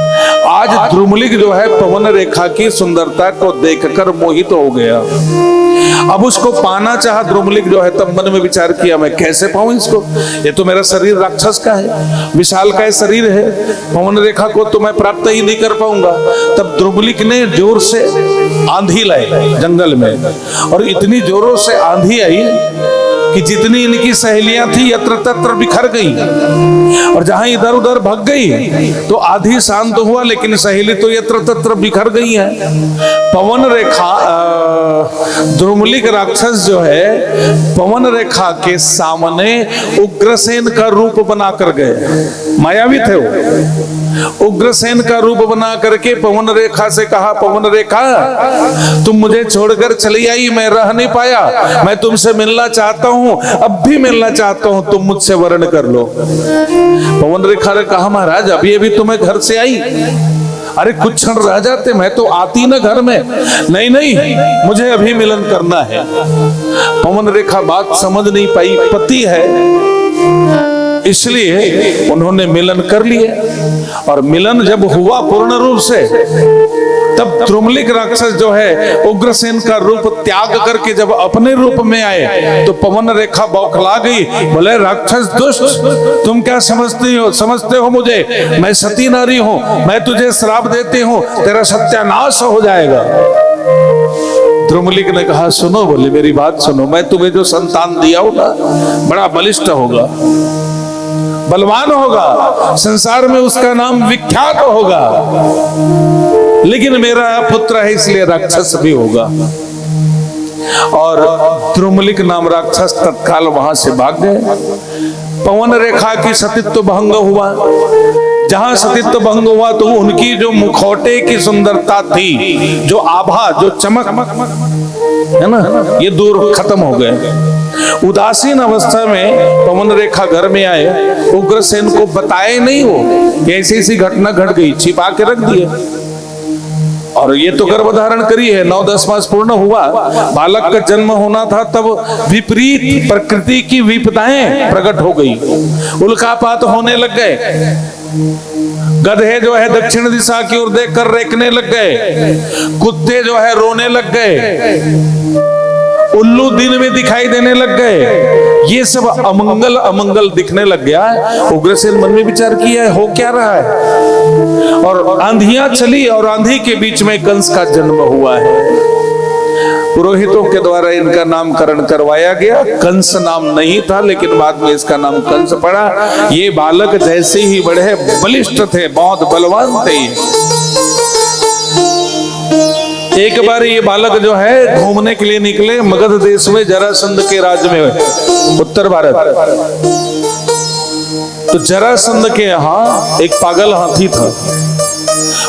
आज द्रुमलिक जो है पवन रेखा की सुंदरता को देखकर मोहित हो गया। अब उसको पाना चाहा द्रुमलिक जो है, तब मन में विचार किया मैं कैसे पाऊं इसको, ये तो मेरा शरीर राक्षस का है, विशाल का शरीर है, पवन रेखा को तो मैं प्राप्त ही नहीं कर पाऊंगा। तब द्रुमलिक ने जोर से आंधी लाई जंगल में, और इतनी जोरों से आंधी आई कि जितनी इनकी सहेलियां थी यत्र तत्र बिखर गई, और जहां इधर उधर भग गई तो आधी शांत हुआ, लेकिन सहेली तो यत्र तत्र बिखर गई है। पवन रेखा द्रुमलिक राक्षस जो है पवन रेखा के सामने उग्रसेन का रूप बना कर गए, मायावी थे वो। उग्रसेन का रूप बना करके पवन रेखा से कहा, पवन रेखा तुम मुझे छोड़कर चली आई, मैं रह नहीं पाया, मैं तुमसे मिलना चाहता हूं, अब भी मिलना चाहता हूं, तुम मुझसे वर्ण कर लो। पवन रेखा ने कहा, महाराज अभी अभी तुम्हें घर से आई, अरे कुछ क्षण रह जाते, मैं तो आती ना घर में। नहीं नहीं, मुझे अभी मिलन करना है। पवन रेखा बात समझ नहीं पाई, पति है इसलिए उन्होंने मिलन कर लिए, और मिलन जब हुआ पूर्ण रूप से, तब द्रुमलिक राक्षस जो है उग्रसेन का रूप त्याग करके जब अपने रूप में आए, तो पवन रेखा बौखला गई, बोले राक्षस दुष्ट, तुम क्या समझते हो मुझे, मैं सती नारी हूं, मैं तुझे श्राप देती हूं, तेरा सत्यानाश हो जाएगा। द्रुमलिक ने कहा, सुनो, बोले मेरी बात सुनो, मैं तुम्हें जो संतान दिया हूं ना बड़ा बलिष्ठ होगा, बलवान होगा, संसार में उसका नाम विख्यात होगा, लेकिन मेरा पुत्र है इसलिए राक्षस भी होगा। और द्रुमलिक नाम राक्षस तत्काल वहां से भाग गए। पवन रेखा की सतीत्व भंग हुआ। जहां सतीत्व भंग हुआ तो उनकी जो मुखौटे की सुंदरता थी, जो आभा, जो चमक है ना, ये दूर खत्म हो गए। उदासीन अवस्था में पवन रेखा घर में आए, उग्रसेन को बताए नहीं वो कि ऐसी ऐसी घटना घट गई, छिपा के रख दिए। और ये तो गर्भधारण करी है, 9-10 मास पूर्ण हुआ, बालक का जन्म होना था, तब विपरीत प्रकृति की विपदाएं प्रकट हो गई, उल्कापात होने लग गए। गधे जो है दक्षिण दिशा की ओर देखकर रेंकने लग गए, कुत्ते जो है रोने लग गए, उल्लू दिन में दिखाई देने लग गए। ये सब अमंगल अमंगल दिखने लग गया। उग्रसेन मन में विचार किया है, हो क्या रहा है। और आंधियां चली और आंधी के बीच में कंस का जन्म हुआ है। पुरोहितों के द्वारा इनका नामकरण करवाया गया। कंस नाम नहीं था, लेकिन बाद में इसका नाम कंस पड़ा। ये बालक जैसे ही बढ़े बलिष्ठ थे, बहुत बलवान थे। एक बार ये बालक जो है घूमने के लिए निकले मगध देश में, जरासंध के राज्य में, उत्तर भारत। तो जरासंध के यहाँ एक पागल हाथी था।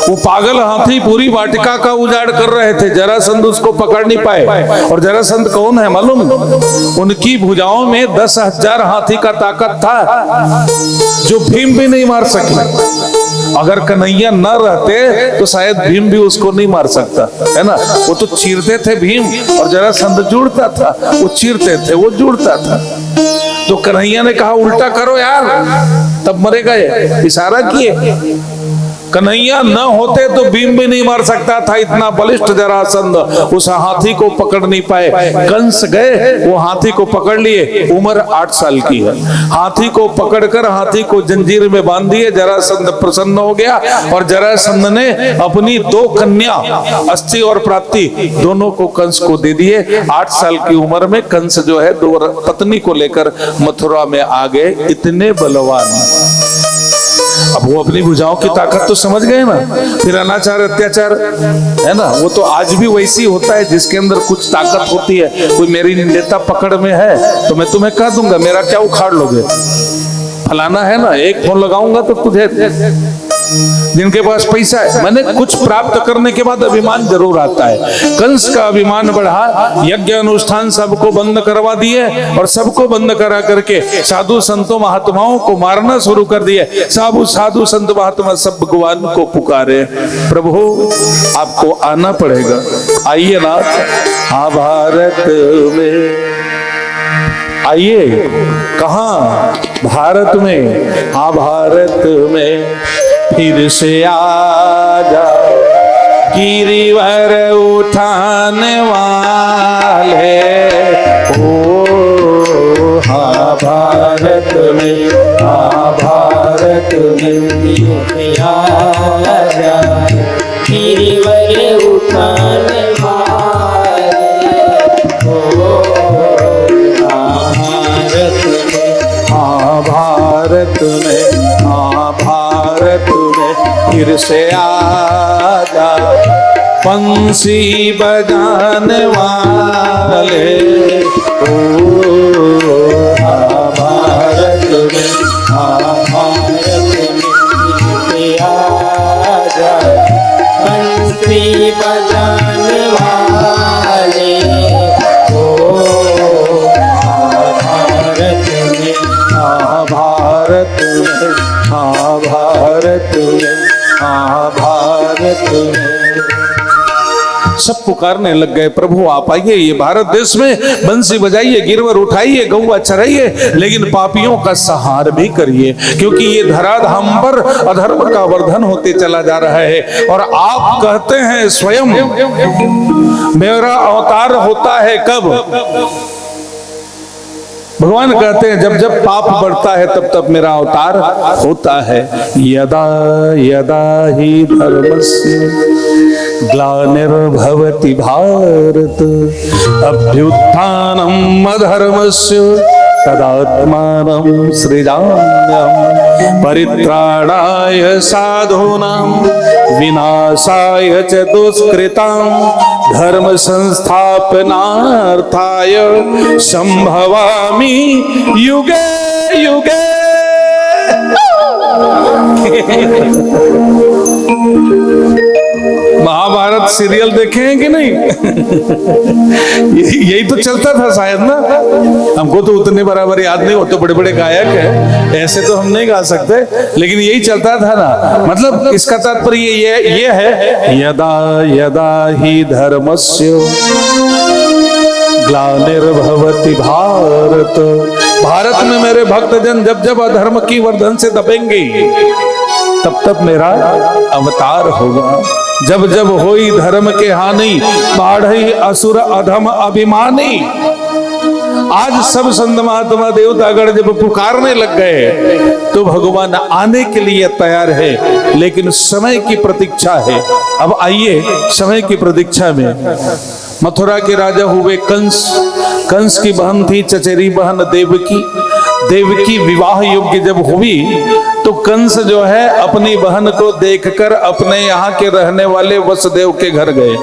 वो पागल हाथी पूरी वाटिका का उजाड़ कर रहे थे, जरासंध उसको पकड़ नहीं पाए। और जरासंध कौन है मालूम? उनकी भुजाओं में 10,000 हाथी का ताकत था, जो भीम भी नहीं मार सके। अगर कन्हैया न रहते तो शायद भीम भी उसको नहीं मार सकता, है ना। वो तो चीरते थे भीम, और जरासंध जुड़ता था। वो चीरते थे, वो जुड़ता था। तो कन्हैया ने कहा उल्टा करो यार, तब मरेगा ये, इशारा किए। कन्हैया न होते तो भीम भी नहीं मार सकता था, इतना बलिष्ठ जरासंध। उस हाथी को पकड़ नहीं पाए। कंस गए, वो हाथी को पकड़ लिए। उम्र 8 साल की है। हाथी को पकड़कर हाथी को जंजीर में बांध दिए। जरासंध प्रसन्न हो गया, और जरासंध ने अपनी 2 कन्या, अस्ति और प्राप्ति, दोनों को कंस को दे दिए। 8 साल की उम्र में कंस जो है 2 पत्नी को लेकर मथुरा में आ गए। इतने बलवान। अब वो अपनी भुजाओं की ताकत तो समझ गए ना। फिर अनाचार अत्याचार है ना, वो तो आज भी वैसी होता है। जिसके अंदर कुछ ताकत होती है, कोई मेरी नेता पकड़ में है तो मैं तुम्हें कह दूंगा, मेरा क्या उखाड़ लोगे, फलाना है ना, एक फोन लगाऊंगा तो तुझे। जिनके पास पैसा है, मैंने कुछ प्राप्त करने के बाद अभिमान जरूर आता है। कंस का अभिमान बढ़ा, यज्ञ अनुष्ठान सबको बंद करवा दिए, और सबको बंद करा करके साधु संतों महात्माओं को मारना शुरू कर दिए। साधु संत महात्मा सब भगवान को पुकारे, प्रभु आपको आना पड़ेगा, आइए नाथ। हाँ भारत में आइए। कहाँ? भारत में। हाँ भारत में फिर से आजा, गिरिवर उठाने वाले। ओ हाँ भारत में, हाँ भारत में आजा, गिरिवर उठाने वाले। ओ भारत में, हाँ भारत में, हाँ भारत में फिर से आजा, बंसी बजाने वाले। ओ हाँ भारत में, हाँ भारत में आजा, बंसी बजाने वाले। ओ भारत में, हाँ भारत में, हाँ भारत में, हाँ भारत में। सब पुकारने लग गए, प्रभु आप आइए, ये भारत देश में बंसी बजाइए, गिरवर उठाइए, गौवा चराइए, लेकिन पापियों का संहार भी करिए, क्योंकि ये धराधाम पर अधर्म का वर्धन होते चला जा रहा है। और आप कहते हैं स्वयं, मेरा अवतार होता है कब? भगवान कहते हैं जब जब पाप बढ़ता है तब तब मेरा अवतार होता है। यदा यदा ही धर्मस्य ग्लानिर्भवति भारत, अभ्युत्थानम् अधर्मस्य तदात्मानं सृजाम्यहं परित्राणाय साधूनां विनाशाय च दुष्कृतां धर्म संस्थापनार्थाय संभवामि युगे युगे। महाभारत सीरियल देखे हैं कि नहीं? यही तो चलता था शायद ना। हमको तो उतने बराबर याद नहीं, वो तो बड़े बड़े गायक हैं, ऐसे तो हम नहीं गा सकते, लेकिन यही चलता था ना। मतलब इसका तात्पर्य ये है, यदा यदा ही धर्मस्य ग्लानिर्भवति भारत, भारत में मेरे भक्तजन जब जब अधर्म की वर्धन से दबेंगे तब तब मेरा अवतार होगा। जब जब होई धर्म के हानि बाढ़ई असुर अधम अभिमानी। आज सब संत महात्मा देवतागण जब पुकारने लग गए तो भगवान आने के लिए तैयार है, लेकिन समय की प्रतीक्षा है। अब आइए समय की प्रतीक्षा में। मथुरा के राजा हुए कंस, कंस की बहन थी चचेरी बहन देवकी। देवकी विवाह योग्य जब हुई तो कंस जो है अपनी बहन को देखकर अपने यहाँ के रहने वाले वसुदेव के घर गए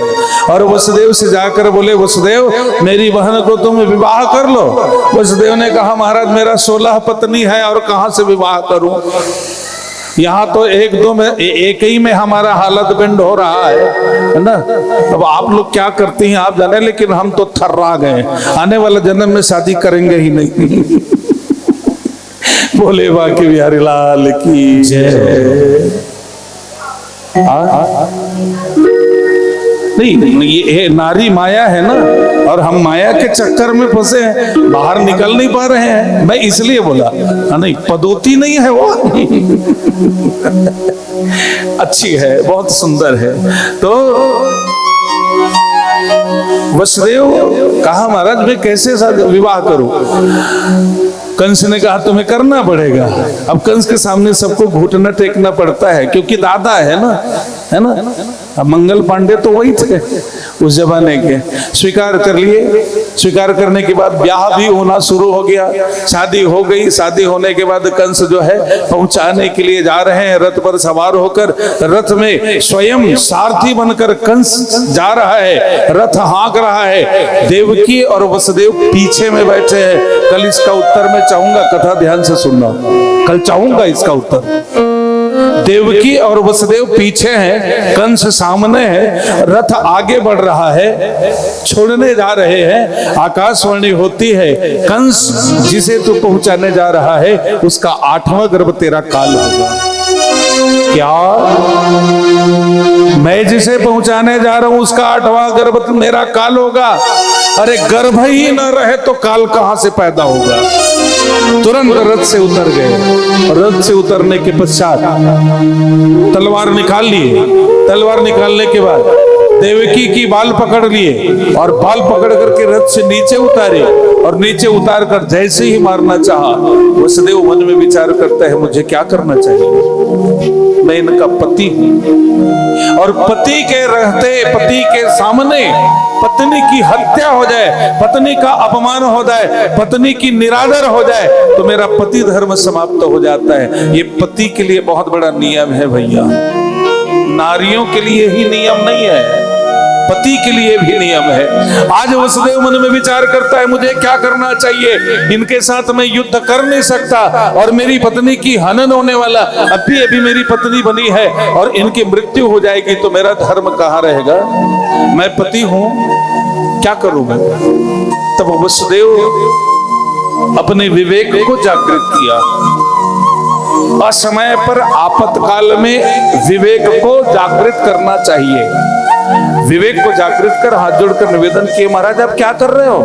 और वसुदेव से जाकर बोले, वसुदेव मेरी बहन को तुम विवाह कर लो। वसुदेव ने कहा, महाराज मेरा 16 पत्नी है और कहाँ से विवाह करूं? यहाँ तो एक दो में एक ही में हमारा हालत बिंड हो रहा है ना। अब आप लोग क्या करती हैं आप जाने, लेकिन हम तो थर्रा गए, आने वाले जन्म में शादी करेंगे ही नहीं। बोले बाकी बिहारी लाल की जय। नहीं, ये नारी माया है ना, और हम माया के चक्कर में फंसे हैं, बाहर निकल नहीं पा रहे हैं। मैं इसलिए बोला, नहीं पदोती नहीं है वो। अच्छी है, बहुत सुंदर है। तो वसुदेव कहा, महाराज मैं कैसे विवाह करूं? कंस ने कहा तुम्हें करना पड़ेगा। अब कंस के सामने सबको घुटना टेकना पड़ता है, क्योंकि दादा है ना। अब मंगल पांडे तो वही थे उस जमाने के। स्वीकार कर लिए। स्वीकार करने के बाद ब्याह भी होना शुरू हो गया, शादी हो गई। शादी होने के बाद कंस जो है पहुंचाने के लिए जा रहे हैं रथ पर सवार होकर। रथ में स्वयं सारथी बनकर कंस जा रहा है, रथ हाँक रहा है। देवकी और वसुदेव पीछे में बैठे हैं। कल इसका उत्तर मैं चाहूंगा, कथा ध्यान से सुनना, कल चाहूंगा इसका उत्तर। देवकी और वसुदेव पीछे हैं, कंस सामने है, रथ आगे बढ़ रहा है, छोड़ने जा रहे हैं। आकाशवाणी होती है, कंस जिसे तू पहुंचाने जा रहा है उसका 8वां गर्भ तेरा काल होगा। क्या? मैं जिसे पहुंचाने जा रहा हूं उसका 8वां गर्भ मेरा काल होगा? अरे गर्भ ही न रहे तो काल कहां से पैदा होगा? तुरंत रथ से उतर गए। रथ से उतरने के पश्चात तलवार निकाल लिए। तलवार निकालने के बाद देवकी की बाल पकड़ लिए और बाल पकड़ करके रथ से नीचे उतारे, और नीचे उतार कर जैसे ही मारना चाहा, वसुदेव मन में विचार करता है मुझे क्या करना चाहिए। मैं इनका पति हूं और पति के रहते पति के सामने पत्नी की हत्या हो जाए, पत्नी का अपमान हो जाए, पत्नी की निरादर हो जाए तो मेरा पति धर्म समाप्त हो जाता है। ये पति के लिए बहुत बड़ा नियम है भैया, नारियों के लिए ही नियम नहीं है, पति के लिए भी नियम है। आज वसुदेव मन में विचार करता है मुझे क्या करना चाहिए, इनके साथ मैं युद्ध कर नहीं सकता और मेरी पत्नी की हनन होने वाला, अभी अभी मेरी पत्नी बनी है और इनकी मृत्यु हो जाएगी तो मेरा धर्म कहाँ रहेगा? मैं पति हूं, क्या करूं मैं? तब वसुदेव अपने विवेक को जागृत किया। असमय पर आपातकाल में विवेक को जागृत करना चाहिए। विवेक को जागृत कर हाथ जोड़कर निवेदन किए, महाराज आप क्या कर रहे हो?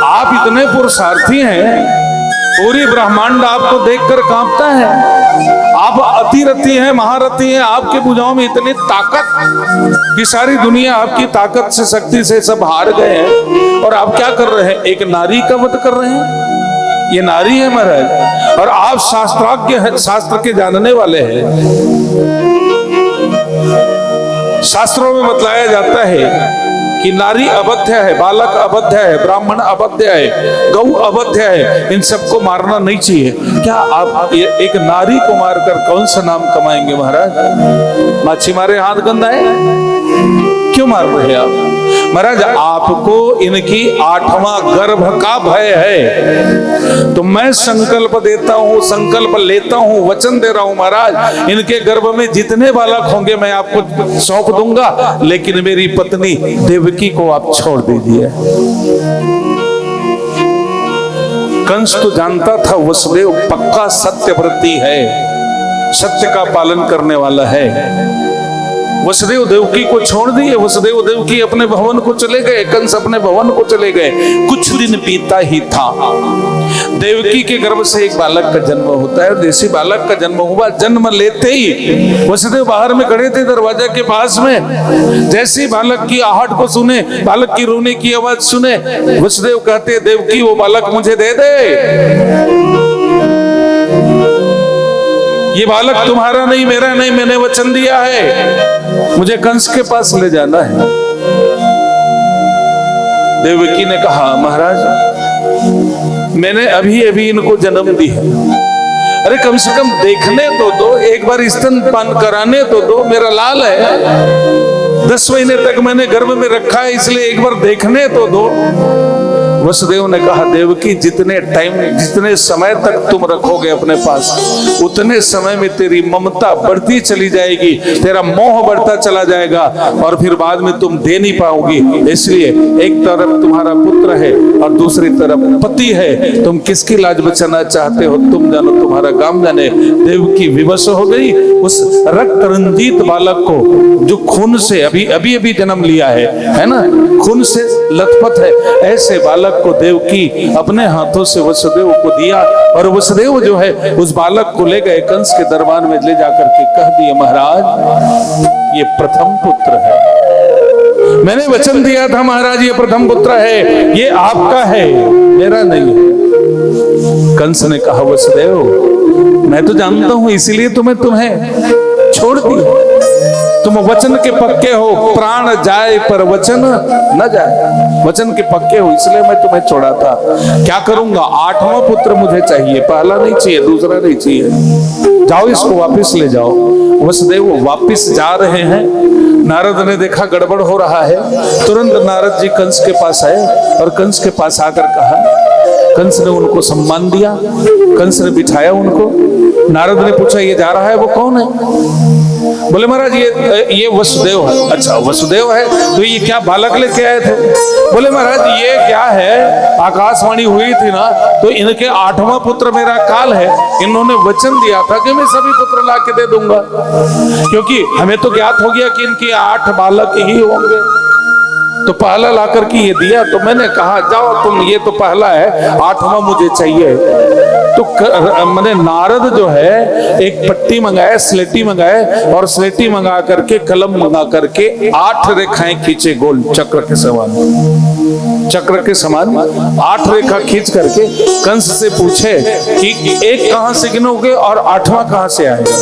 आप इतने पुरुषार्थी हैं, पूरी ब्रह्मांड आपको देखकर कांपता है, आप अतिरथी हैं, महारथी हैं, आपके भुजाओं में इतनी ताकत कि सारी दुनिया आपकी ताकत से शक्ति से सब हार गए हैं और आप क्या कर रहे हैं? एक नारी का वध कर रहे हैं। ये नारी है महाराज और आप शास्त्राज्ञ हैं, शास्त्र के जानने वाले हैं। शास्त्रों में बतलाया जाता है कि नारी अबध्य है, बालक अबध्य है, ब्राह्मण अबध्य है, गौ अबध्य है, इन सबको मारना नहीं चाहिए। क्या आप एक नारी को मारकर कौन सा नाम कमाएंगे महाराज? माछी मारे हाथ गंदा है, क्यों मार रहे हैं आप? महाराज आपको इनकी 8वां गर्भ का भय है, तो मैं संकल्प देता हूं, संकल्प लेता हूं, वचन दे रहा हूं महाराज, इनके गर्भ में जितने बालक होंगे मैं आपको सौंप दूंगा, लेकिन मेरी पत्नी देवकी को आप छोड़ दीजिए। कंस तो जानता था वसुदेव पक्का सत्यव्रती है, सत्य का पालन करने वाला है। वसुदेव देवकी को छोड़ दिए, वसुदेव देवकी अपने भवन को चले गए, कंस अपने भवन को चले गए। कुछ दिन बीता ही था, देवकी के गर्भ से एक बालक का जन्म होता है, देसी बालक का जन्म हुआ। जन्म लेते ही वसुदेव बाहर में खड़े थे दरवाजा के पास में, जैसे ही बालक की आहट को सुने, बालक की रोने की आवाज सुने, वसुदेव कहते देवकी वो बालक मुझे दे दे, ये बालक तुम्हारा नहीं मेरा नहीं, मैंने वचन दिया है, मुझे कंस के पास ले जाना है। देवकी ने कहा महाराज मैंने अभी अभी इनको जन्म दी है, अरे कम से कम देखने तो दो, एक बार स्तनपान कराने तो दो, मेरा लाल है, 10 महीने तक मैंने गर्भ में रखा है, इसलिए एक बार देखने तो दो। वसुदेव ने कहा देवकी जितने समय तक तुम रखोगे अपने पास, उतने समय में तेरी ममता बढ़ती चली जाएगी, तेरा मोह बढ़ता चला जाएगा, और फिर बाद में तुम दे नहीं पाओगी। इसलिए एक तरफ तुम्हारा पुत्र है और दूसरी तरफ पति है, तुम किसकी लाज बचाना चाहते हो तुम जानो, तुम्हारा काम जाने। देवकी विवश हो गई उस रक्त रंजित बालक को, जो खून से अभी जन्म लिया है ना, खून से लथपथ है, ऐसे बालक को देवकी अपने हाथों से वसुदेव को दिया, और वसुदेव जो है उस बालक को ले गए कंस के दरबार में, ले जाकर के कह दिए महाराज ये प्रथम पुत्र है, मैंने वचन दिया था महाराज ये प्रथम पुत्र है, ये आपका है मेरा नहीं है। कंस ने कहा वसुदेव मैं तो जानता हूं इसीलिए तुम्हें छोड़ दिया, तुम वचन के पक्के हो, प्राण जाए पर वचन न जाए, वचन के पक्के हो इसलिए मैं तुम्हें छोड़ा था। क्या करूंगा, 8वां पुत्र मुझे चाहिए, पहला नहीं चाहिए, दूसरा नहीं चाहिए, जाओ इसको वापस ले जाओ। वसुदेव वापस जा रहे हैं, नारद ने देखा गड़बड़ हो रहा है, तुरंत नारद जी कंस के पास आए और कंस के पास आकर कहा, कंस ने उनको सम्मान दिया, कंस ने बिठाया उनको। नारद ने पूछा ये जा रहा है वो कौन है? बोले महाराज ये वसुदेव है। अच्छा वसुदेव है, तो ये क्या बालक लेके आए थे? बोले महाराज ये क्या है, आकाशवाणी हुई थी ना, तो इनके 8वां पुत्र मेरा काल है, इन्होंने वचन दिया था कि मैं सभी पुत्र ला के दे दूंगा, क्योंकि हमें तो ज्ञात हो गया कि इनके 8 बालक ही होंगे, तो पहला ला करके ये दिया, तो मैंने कहा जाओ तुम, ये तो पहला है, 8वां मुझे चाहिए। तो मैंने नारद जो है एक पट्टी मंगाए, स्लेटी मंगाए, और स्लेटी मंगा करके कलम मंगा करके 8 रेखाएं खींचे गोल चक्र के समान 8 रेखा खींच करके कंस से पूछे कि एक कहां से गिनोगे और 8वां कहां से आएगा।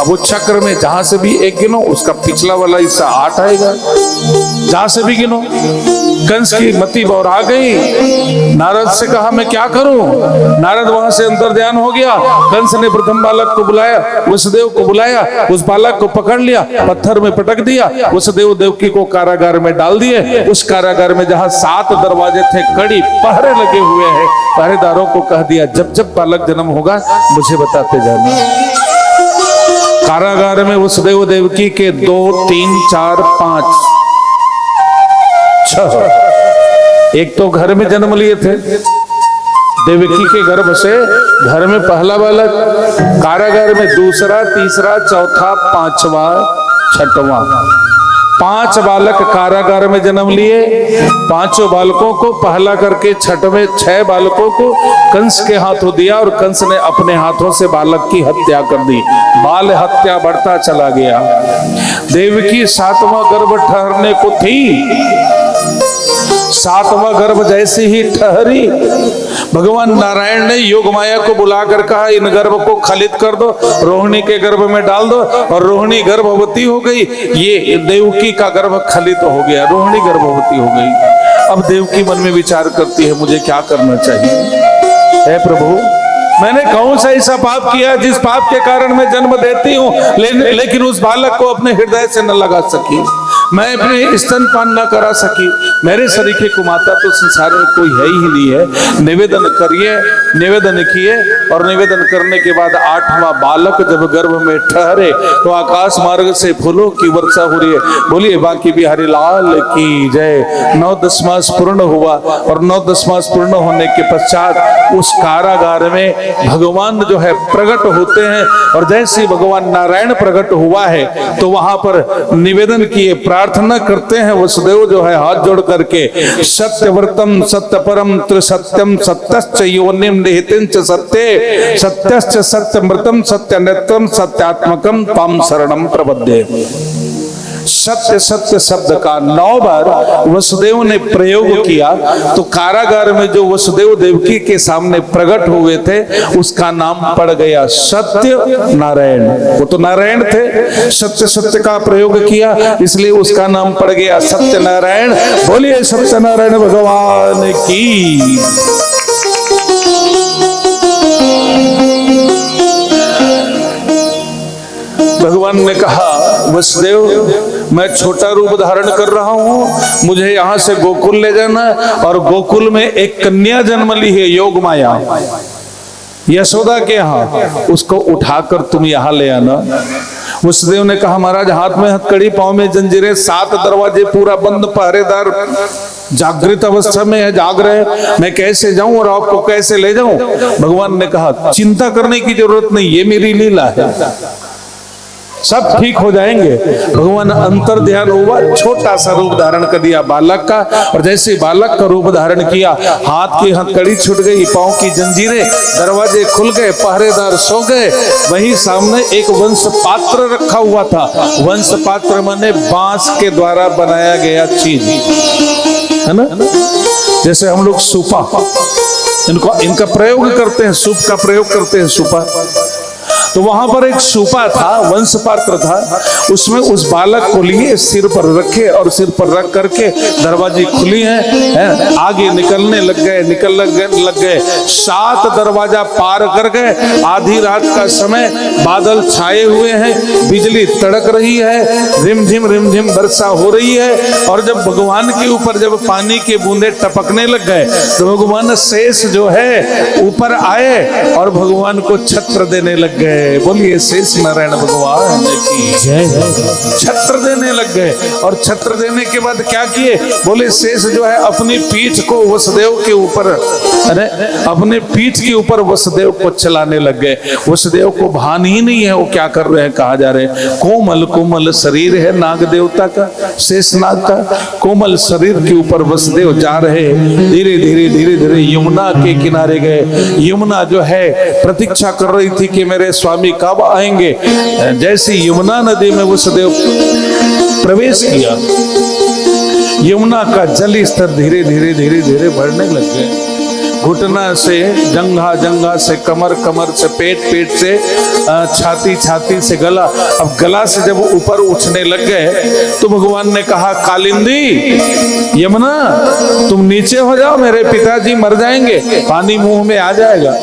अब वो चक्र में जहां से भी एक गिनो, उसका पिछला वाला हिस्सा 8 आएगा, जहां से भी गिनो। कंस की मति बौरा गई, नारद से कहा मैं क्या करूं? नारद वहां से अंतर ध्यान हो गया। कंस ने प्रथम बालक को बुलाया, वसुदेव को बुलाया, उस बालक को पकड़ लिया, पत्थर में पटक दिया, वसुदेव देवकी को कारागार में डाल दिए। उस कारागार में जहां 7 दरवाजे थे, कड़ी पहरे लगे हुए हैं, पहरेदारों को कह दिया जब जब बालक जन्म होगा मुझे बताते जाना। कारागार में वसुदेव देवकी के 2, 3, 4, 5, 6 एक तो घर में जन्म लिए थे, देवकी के गर्भ से घर में पहला बालक, कारागार में दूसरा, तीसरा, चौथा, 5वां, 6वां, 5 बालक कारागार में जन्म लिए। 5 बालकों को पहला करके 6 बालकों को कंस के हाथों दिया, और कंस ने अपने हाथों से बालक की हत्या कर दी। बाल हत्या बढ़ता चला गया। देवकी 7वां गर्भ ठहरने को थी, सातवां गर्भ जैसे ही ठहरी, भगवान नारायण ने योग माया को बुलाकर कहा इन गर्भ को खलित कर दो, रोहिणी के गर्भ में डाल दो, और रोहिणी गर्भवती हो गई। ये देवकी का गर्भ खलित हो गया, रोहिणी गर्भवती हो गई। अब देवकी मन में विचार करती है मुझे क्या करना चाहिए। हे प्रभु, मैंने कौन सा ऐसा पाप किया जिस पाप के कारण मैं जन्म देती हूँ, लेकिन उस बालक को अपने हृदय से न लगा सकी, मैं अपने स्तनपान न करा सकी। मेरे सरीखे को माता तो संसार में कोई है ही नहीं है। निवेदन करिए, निवेदन किए, और निवेदन करने के बाद 8वां बालक जब गर्भ में ठहरे तो आकाश मार्ग से फूलों की वर्षा हो रही है। बोलिए बांके बिहारी लाल की जय। 9-10 मास पूर्ण हुआ, और 9-10 मास पूर्ण होने के पश्चात उस कारागार में भगवान जो है प्रकट होते हैं। और जैसे भगवान नारायण प्रकट हुआ है तो वहां पर निवेदन किए, प्रार्थना करते हैं वसुदेव जो है हाथ जोड़ करके, सत्यव्रतम सत्यपरम त्रिसत्यम सत्यश्च योनिम निहितञ्च सत्ये सत्यश्च सत्यमृतम सत्यनेत्रम सत्यात्मकम तम शरणम प्रपद्ये। सत्य सत्य शब्द का 9 बार वसुदेव ने प्रयोग किया तो कारागार में जो वसुदेव देवकी के सामने प्रकट हुए थे उसका नाम पड़ गया सत्य नारायण। वो तो नारायण थे, सत्य सत्य का प्रयोग किया इसलिए उसका नाम पड़ गया सत्य नारायण। बोलिए सत्यनारायण भगवान की। भगवान ने कहा वसुदेव मैं छोटा रूप धारण कर रहा हूं, मुझे यहां से गोकुल ले जाना, और गोकुल में एक कन्या जन्म ली है योग माया यशोदा के यहाँ, उसको उठाकर तुम यहाँ ले आना। वसुदेव ने कहा महाराज हाथ में हथकड़ी, पांव में जंजीरें, 7 दरवाजे पूरा बंद, पहरेदार जागृत अवस्था में है, जाग रहे, मैं कैसे जाऊं और आपको कैसे ले जाऊं। भगवान ने कहा चिंता करने की जरूरत नहीं, ये मेरी लीला है, सब ठीक हो जाएंगे। भगवान अंतर ध्यान हुआ, छोटा सा रूप धारण कर दिया बालक का, और जैसे बालक का रूप धारण किया हाथ की हथकड़ी छूट गई, पांव की जंजीरें, दरवाजे खुल गए, पहरेदार सो गए। वहीं सामने एक वंश पात्र रखा हुआ था। वंश पात्र माने बांस के द्वारा बनाया गया चीज है ना, जैसे हम लोग सूपा इनका प्रयोग करते हैं, सूप का प्रयोग करते हैं सूपा। तो वहां पर एक सूपा था, वंश पात्र था, उसमें उस बालक को लिए सिर पर रखे, और सिर पर रख करके दरवाजे खुली हैं, आगे निकलने लग गए। 7 दरवाजा पार कर गए। आधी रात का समय, बादल छाए हुए हैं, बिजली तड़क रही है, रिमझिम वर्षा हो रही है। और जब भगवान के ऊपर जब पानी के बूंदे टपकने लग गए तो भगवान शेष जो है ऊपर आए और भगवान को छत्र देने लग गए। बोलिए शेष नारायण भगवान की जय। छत्र देने लग गए, और छत्र देने के बाद क्या किए, बोले शेष जो है अपनी पीठ को वसुदेव के ऊपर, अरे अपने पीठ के ऊपर वसुदेव को चलाने लग गए। वसुदेव को भान ही नहीं है वो क्या कर रहे हैं, कहा जा रहे हैं। कोमल कोमल शरीर है नाग देवता का, शेष नाग का कोमल शरीर के ऊपर वसुदेव जा रहे। धीरे धीरे यमुना के किनारे गए। यमुना जो है प्रतीक्षा कर रही थी कि मेरे स्वामी कब आएंगे। जैसे यमुना नदी में वसुदेव प्रवेश किया, यमुना का जल स्तर धीरे धीरे बढ़ने लग गए। घुटना से, जंघा से, कमर से, पेट से, छाती से गला। अब गला से जब ऊपर उठने लग गए तो भगवान ने कहा कालिंदी यमुना तुम नीचे हो जाओ, मेरे पिताजी मर जाएंगे, पानी मुंह में आ जाएगा।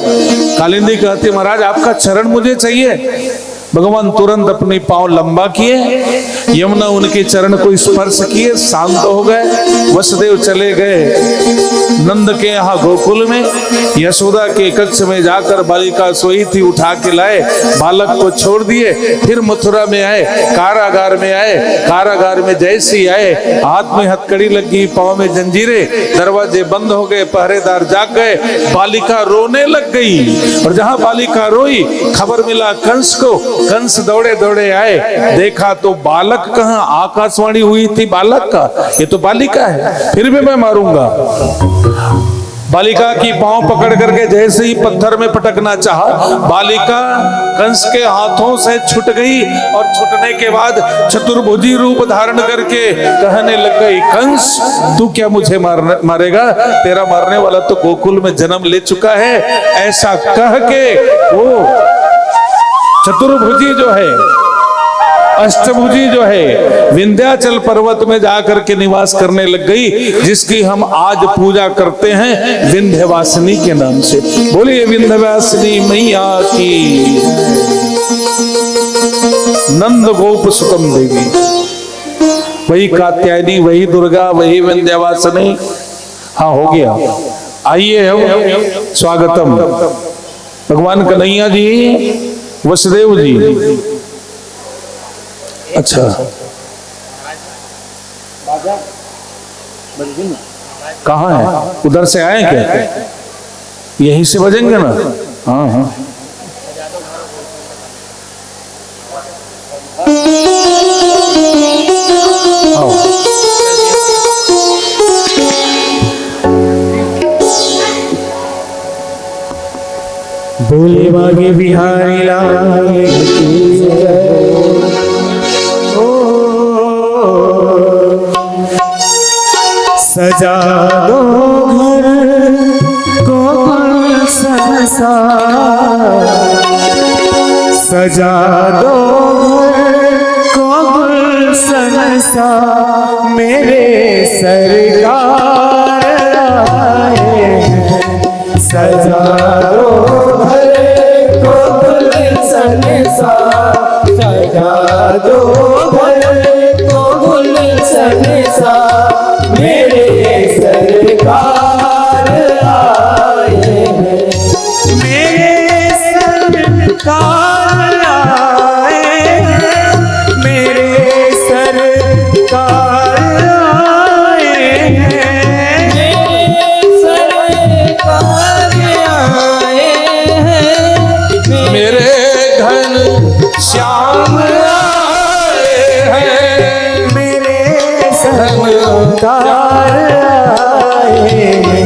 कालिंदी कहती महाराज आपका चरण मुझे चाहिए। भगवान तुरंत अपनी पांव लंबा किए, यमुना उनके चरण को स्पर्श किए, शांत हो गए। वसुदेव चले गए नंद के यहाँ गोकुल में। यशोदा के कक्ष में जाकर बालिका सोई थी, उठा के लाए, बालक को छोड़ दिए। फिर मथुरा में आए, कारागार में आए। कारागार में जैसे आए हाथ में हथकड़ी लगी, पांव में जंजीरें, दरवाजे बंद हो गए, पहरेदार जाग गए। बालिका रोने लग गई, और जहां बालिका रोई खबर मिला कंस को। कंस दौड़े आए, देखा तो बालक कहां, आकाशवाणी हुई थी बालक का, ये तो बालिका है, फिर भी मैं मारूंगा। बालिका की पांव पकड़ करके जैसे ही पत्थर में पटकना चाहा, बालिका कंस के हाथों से छूट गई और छूटने के बाद चतुर्भुजी रूप धारण करके कहने लग गई, कंस तू क्या मुझे मारेगा? तेरा मारने वाला तो गोकुल में जन्म ले चुका है। ऐसा कह के वो चतुर्भुजी जो है, अष्टभुजी जो है, विंध्याचल पर्वत में जाकर के निवास करने लग गई, जिसकी हम आज पूजा करते हैं विंध्यवासिनी के नाम से। बोलिए विंध्यवासिनी मैया की। नंद गोप सुतम देवी, वही कात्यायनी, वही दुर्गा, वही विंध्यवासिनी। हाँ हो गया। आइए हम स्वागतम भगवान कन्हैया जी, वसुदेव जी। अच्छा कहाँ है? उधर से आए क्या? यहीं से बजेंगे ना? हाँ हाँ। बोले बागे बिहारी लाल की जय। सजा दो घर को संसा, सजा दो घर को संसा, मेरे सरकार आए हैं। सजा दो घर को संसा, सजा दो घर को संसा, मेरे सरकार आए हैं। मेरे सरकार आए हैं, मेरे सरकार आए हैं, मेरे सरकार आए हैं, मेरे घन श्याम आए हैं, मेरे सरकार आए हैं।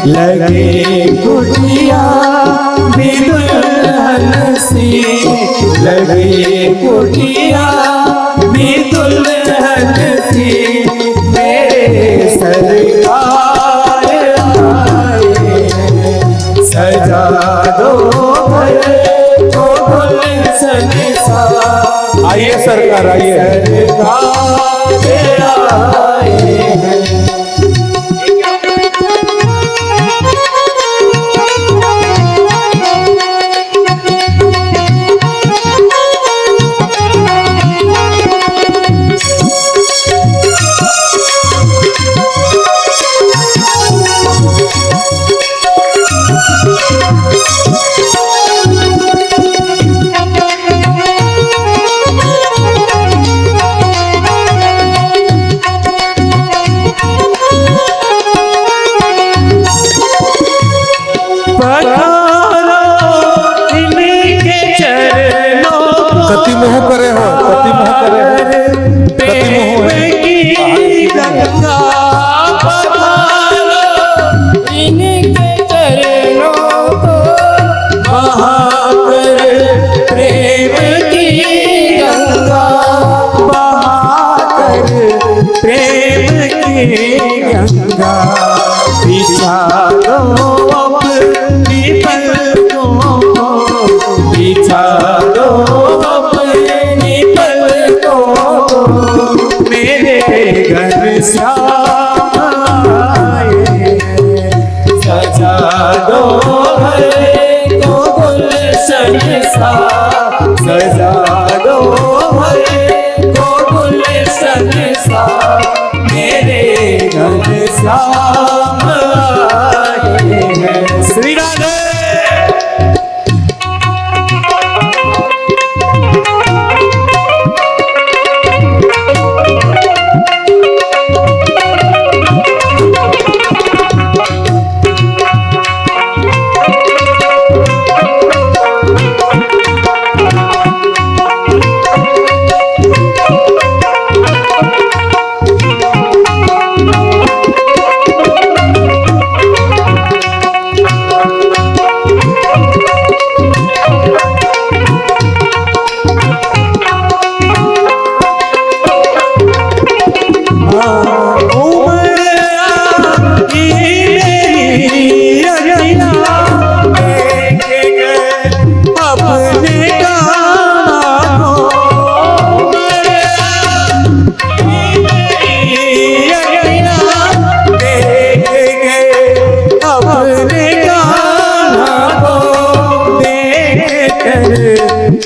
लगे कुटिया भी दुल्हन सी, लगे कुटिया भी दुल्हन सी, मेरे सरकार आए हैं। सजा दो घर को गुलशन सा, आइए सरकार आइए। सरकार आए हैं। कति मोह करे हो, कति मोह करे, कति मोह है। गंगा इनके चरणों को बहाकर प्रेम की गंगा, बहाकर प्रेम की गंगा, बिछा दो अपनी पलकों को, बिछा दो अपनी पलकों को, मेरे घर श्याम आए हैं। सजा दो घर को गुलशन सा, सजा दो घर को गुलशन सा, मेरे घर श्याम आए हैं। श्री राधे।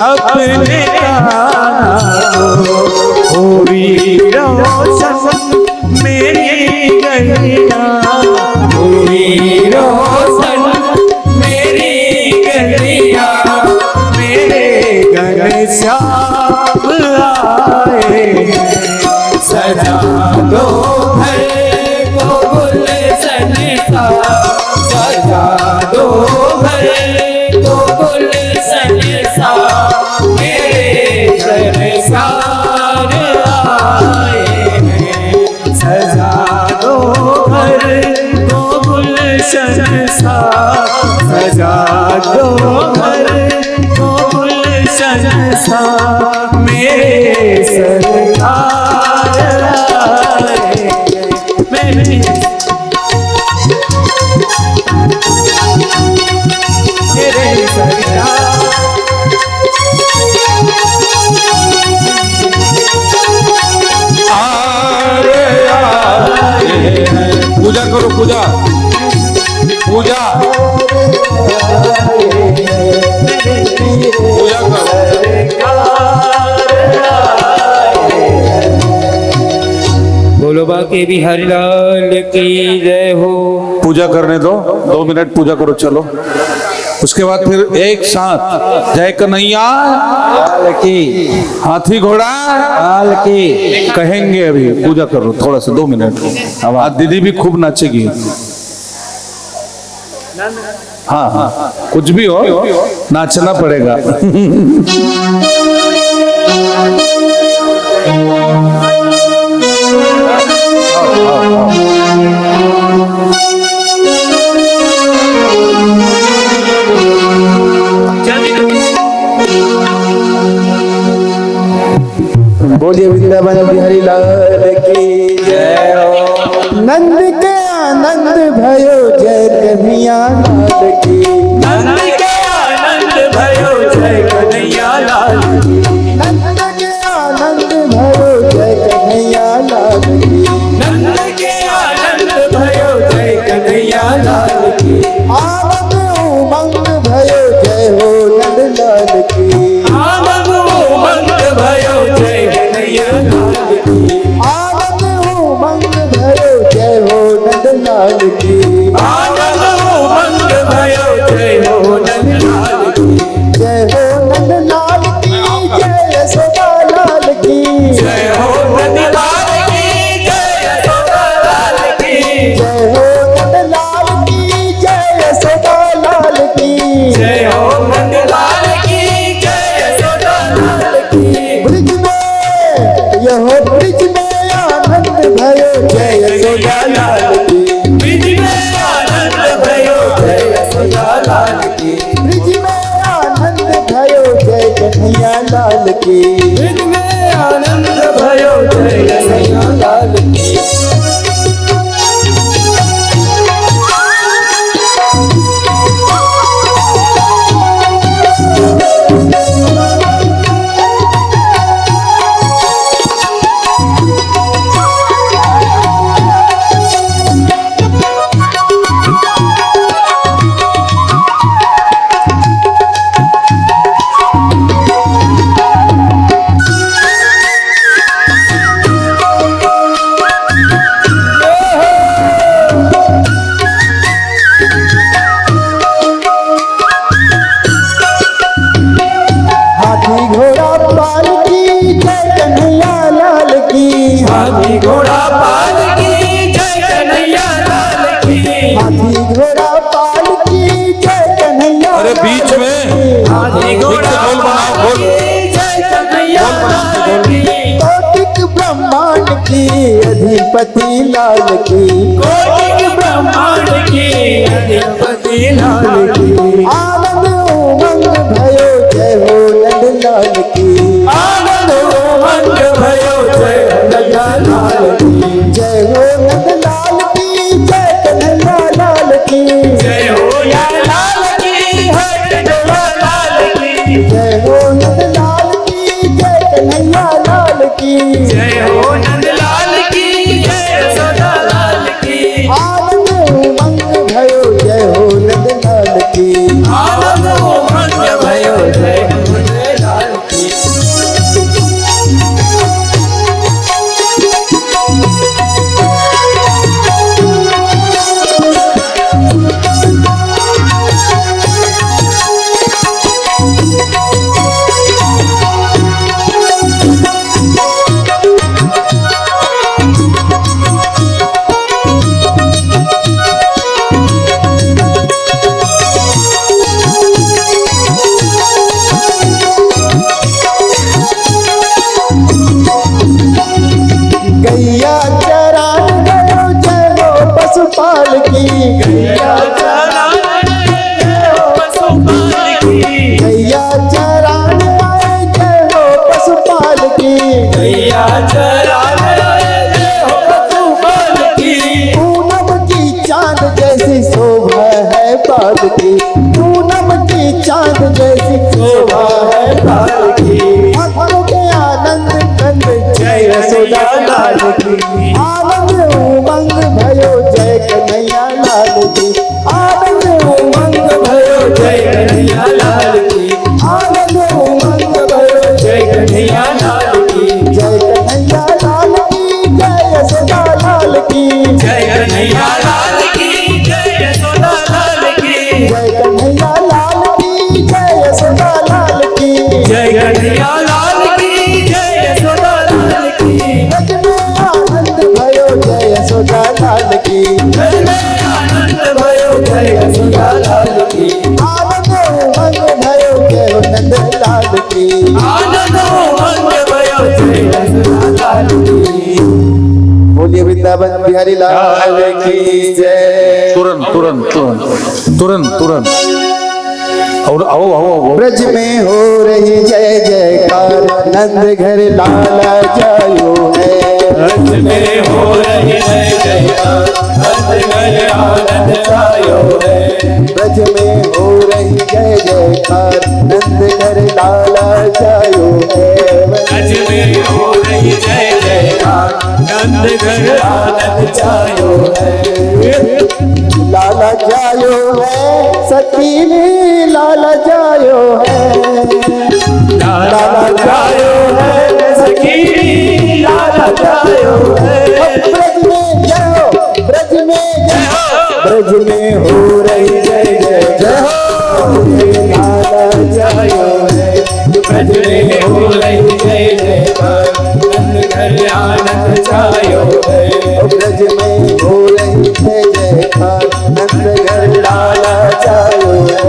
अपने काना को हुई रोशन मेरी गलियां, हुई रोशन मेरी गलियां, मेरे घर श्याम आए सजा दो घर को गुलशन सा, सजा दो घर को गुलशन सा, मेरे सरकार आए हैं। सजा दो घर को गुलशन सा, सजा दो घर को गुलशन सा, मेरे सरकार आए हैं। मेरे सरकार पूजा करो, पूजा पूजा पूजा करो। बोलो बाके बिहारी लाल की जय हो। पूजा करने दो, 2 मिनट पूजा करो, चलो। उसके बाद फिर एक साथ जय कन्हैया लाल की, हाथी घोड़ा लाल की कहेंगे। अभी पूजा करो थोड़ा सा, 2 मिनट। आज दीदी भी खूब नाचेगी। हाँ हाँ, कुछ भी हो नाचना पड़ेगा। बोलिए वृंदावन बिहारी लाल की जय हो। नंद के आनंद भयो जय कन्हैया लाल की, नंद के आनंद भयो जय कन्हैया लाल की, नंद के आनंद भयो जय कन्हैया लाल की, नंद के आनंद भयो जय कन्हैया लाल की। आनंद उमंग भयो जय हो नंद लाल की, आनंद उमंग भयो जय कन्हैया लाल की, आनंद उमंग भयो जय हो नंद लाल की, आनंद उमंग भयो जय हो नंद लाल की, जय हो नंद लाल की, जय यशोदा लाल की, जय हो नंद लाल की, जय यशोदा लाल की, जय हो नंद लाल की, जय यशोदा लाल की, जय हो नंद लाल की, जय यशोदा लाल की। ब्रिज में यहो ब्रिज में आनंद भयो जय यशोदा लाल की, ब्रिज में आनंद भयो जय यशोदा लाल की, ब्रिज में आनंद भयो जय कन्हैया लाल की, ब्रिज में आनंद भयो जय कन्हैया लाल की। हाथी घोड़ा पाल की जय कन्हैया लाल की, हाथी घोड़ा पाल की जय कन्हैया। अरे बीच में हाथी घोड़ा पाल की जय कन्हैया लाल की, कौटिक ब्रह्मांड की अधिपति लाल की, कौटिक ब्रह्मांड की अधिपति लाल की, आनंद उमंग भयो जय हो नंद लाल की, आनंद उमंग भयो जय नंद लाल की, जय हो नंद लाल की, जय कन्हैया लाल की, जय हो या लाल की, हट डोला लाल की, जय हो नंद लाल की, जय कन्हैया लाल की, जय हो नंद लाल की, जय सदा लाल की, आनंद उमंग भयो जय हो नंद लाल की, आनंद उमंग भयो जय नंद लाल चांद जैसी शोभा है लाल की। भक्तों के आनंद कंद जय यशोदा लाल की। आनंद उमंग भयो जय कन्हैया लाल की। आनंद उमंग भयो जय कन्हैया लाल की। आनंद उमंग भयो जय कन्हैया लाल की। जय कन्हैया लाल की जय यशोदा लाल की। जय कन्हैया लाल की जय यशोदा लाल की। जय कन्हैया लाल की जय यशोदा लाल की। जय कन्हैया लाल की जय यशोदा लाल की। ब्रज में आनंद भयो जय यशोदा लाल की। ब्रज में आनंद भयो जय यशोदा लाल की। आनंद उमंग भयो जय नंद लाल की। आनंद उमंग भयो जय यशोदा लाल की। बोलिए वृंदावन बिहारी लाल की जय। तुरंत तुरंत तुरंत तुरंत तुरंत और आओ आओ आओ। ब्रज में हो रही जय जयकार नंद घर लाला जायो है। ब्रज में हो रही जय जयकार नंद घर आनंद छायो है। ब्रज में हो रही जय जयकार नंद घर लाला जायो है। ब्रज में हो रही जय जयकार नंद घर आनंद छायो है। लाला जायो है सखी लाला जायो है। लाला जायो है सखी लाला जायो है। ब्रज में जाओ ब्रज में जाओ ब्रज में हो रही जय जय जय हो। लाला जायो है ब्रज में हो रही जय जयकार नंद घर आनंद छायो है। ब्रज में हो रही जय जयकार नंद घर लाला जायो है।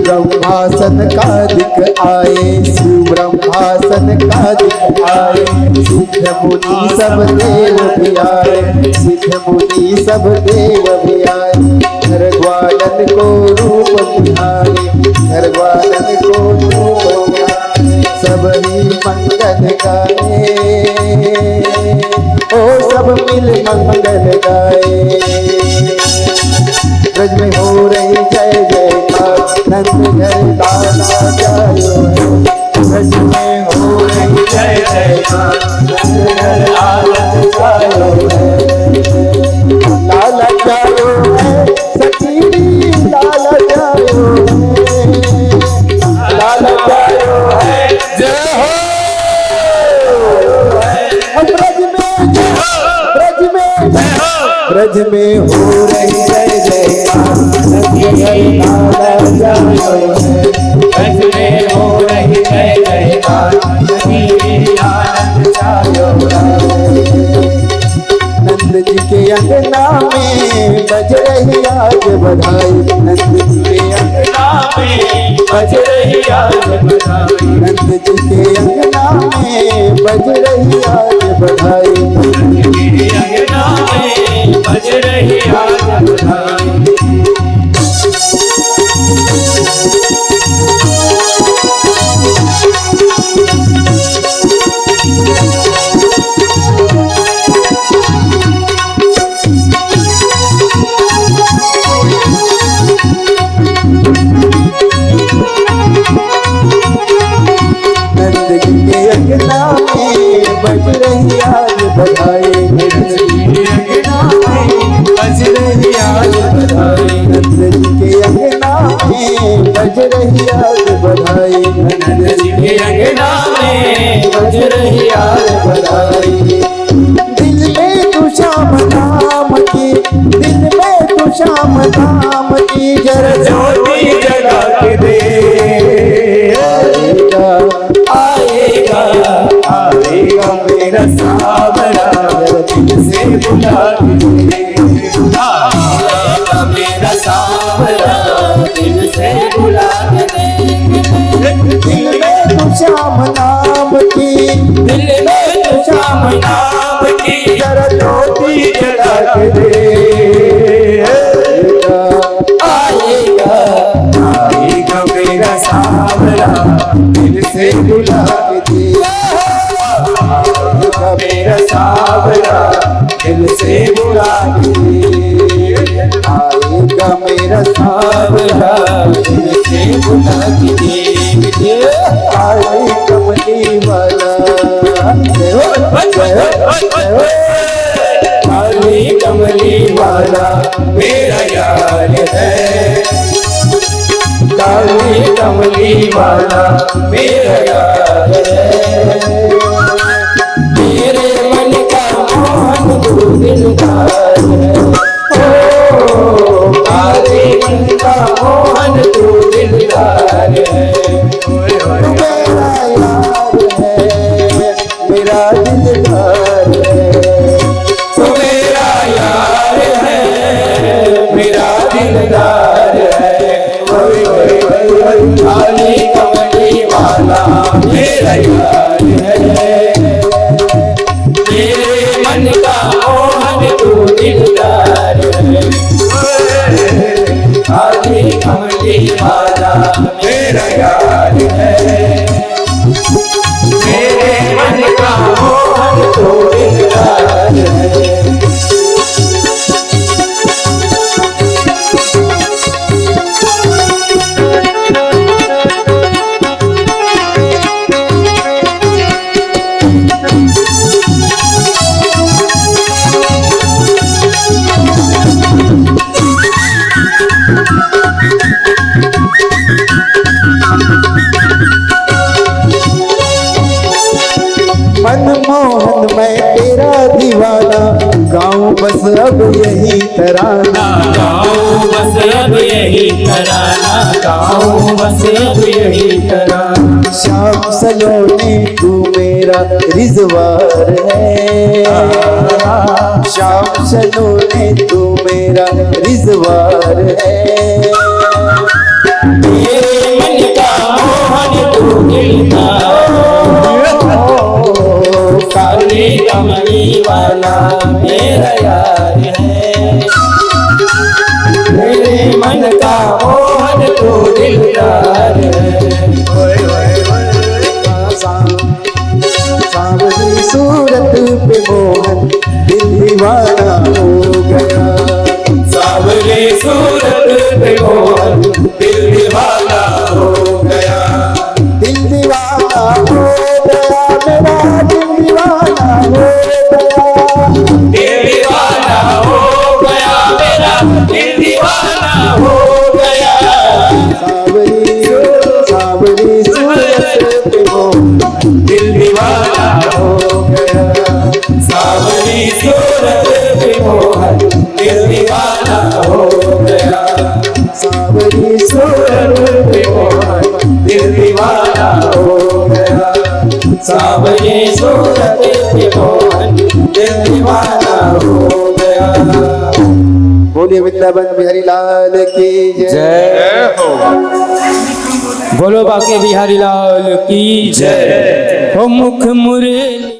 ब्रह्मासन का दिख आए शिव ब्रह्मासन का दिख आए। सिद्ध मुनि सब देव भी आए सिद्ध मुनि सब देव भी आए। घर ग्वालन को रूप बिहारे घर ग्वालन को रूप बिहारे। सब ही मंगल गाए ओ सब मिल मंगल गाए। ब्रज में हो रही जय जयकार नंद घर लाला जायो है। ब्रज में हो रही जय जयकार नंद घर आनंद छायो है। लाला जायो है सखी लाला जायो है। लाला जायो है जय हो ब्रज में ब्रज में ब्रज में हो रही जय जयकार नंद घर लाला जायो है। ब्रज में हो रही जय जयकार नंद आनंद छायो है। नंद जी के अंगना में बज रही आज बधाई। नंद जी के अंगना में बज रही आज बधाई। नंद जी के अंगना में बज रही आज बधाई। अंगना में बज रही आज बधाई। बज रही आज बधाई, नंद जी के अंगना में बज रही आज बधाई। दिल में तू श्याम जरा ज्योति जगा के दे। आएगा आएगा आएगा मेरा सावरा दिल से बुला के दे। आएगा मेरा सावरा दिल से बुला के दे। दिल में तू श्याम नाम की, दिल में तो श्याम नाम की जरा ज्योति जगा के दे। आएगा आएगा मेरा सावरा दिल से बुला के दे। आएगा मेरा सावरा दिल से बुला के दे। आएगा मेरा सावरा दिल से बुला के दे। आई कमली वाला जय हो, जय हो, जय हो। काली कमली वाला मेरा यार है। काली कमली वाला मेरा यार है। मेरे मन का मोहन तू दिलदार है। ओ काली मन का मोहन तू दिलदार है। मेरा यार है, मेरा दिलदार है। तू मेरा यार है, मेरा दिलदार है। ओए ओए ओए ओए काली कमली वाला मेरा यार है। मेरे मन का मोहन तू दिलदार है। काली कमली वाला मेरा यार है। मेरे मन का मोहन तू दिलदार है। मनमोहन मैं तेरा दीवाना, गाँव बस अब यही तराना। गाँव बस अब यही तराना। गाँव बस अब यही तराना। श्याम सलोने तू मेरा रिजवार है। श्याम सलोने तू मेरा रिजवार है। मेरे मन का मोहन तू दिलदार। काली कमली वाला मेरा यार है। मेरे मन का मोहन तू दिलदार है। सांवली सूरत पे मोहन दिल दीवाना हो गया। सावली सूरत पे मोहन दिल दीवाना हो गया। दिल दीवाना हो गया, मेरा दिल दीवाना हो गया। दिल दीवाना हो गया मेरा दिल दीवाना हो गया। सांवली सूरत पे मोहन दिल दीवाना हो गया। सावली सूरत पे मोहन दिल दीवाना हो गया। सांवली सूरत पे मोहन दिल दीवाना हो गया। सावली सूरत पे मोहन दिल दीवाना हो गया। बोलिए वृंदावन बिहारी लाल की जय। जय हो। बोलो बाके बिहारी लाल की जय। हो मुख मुरली।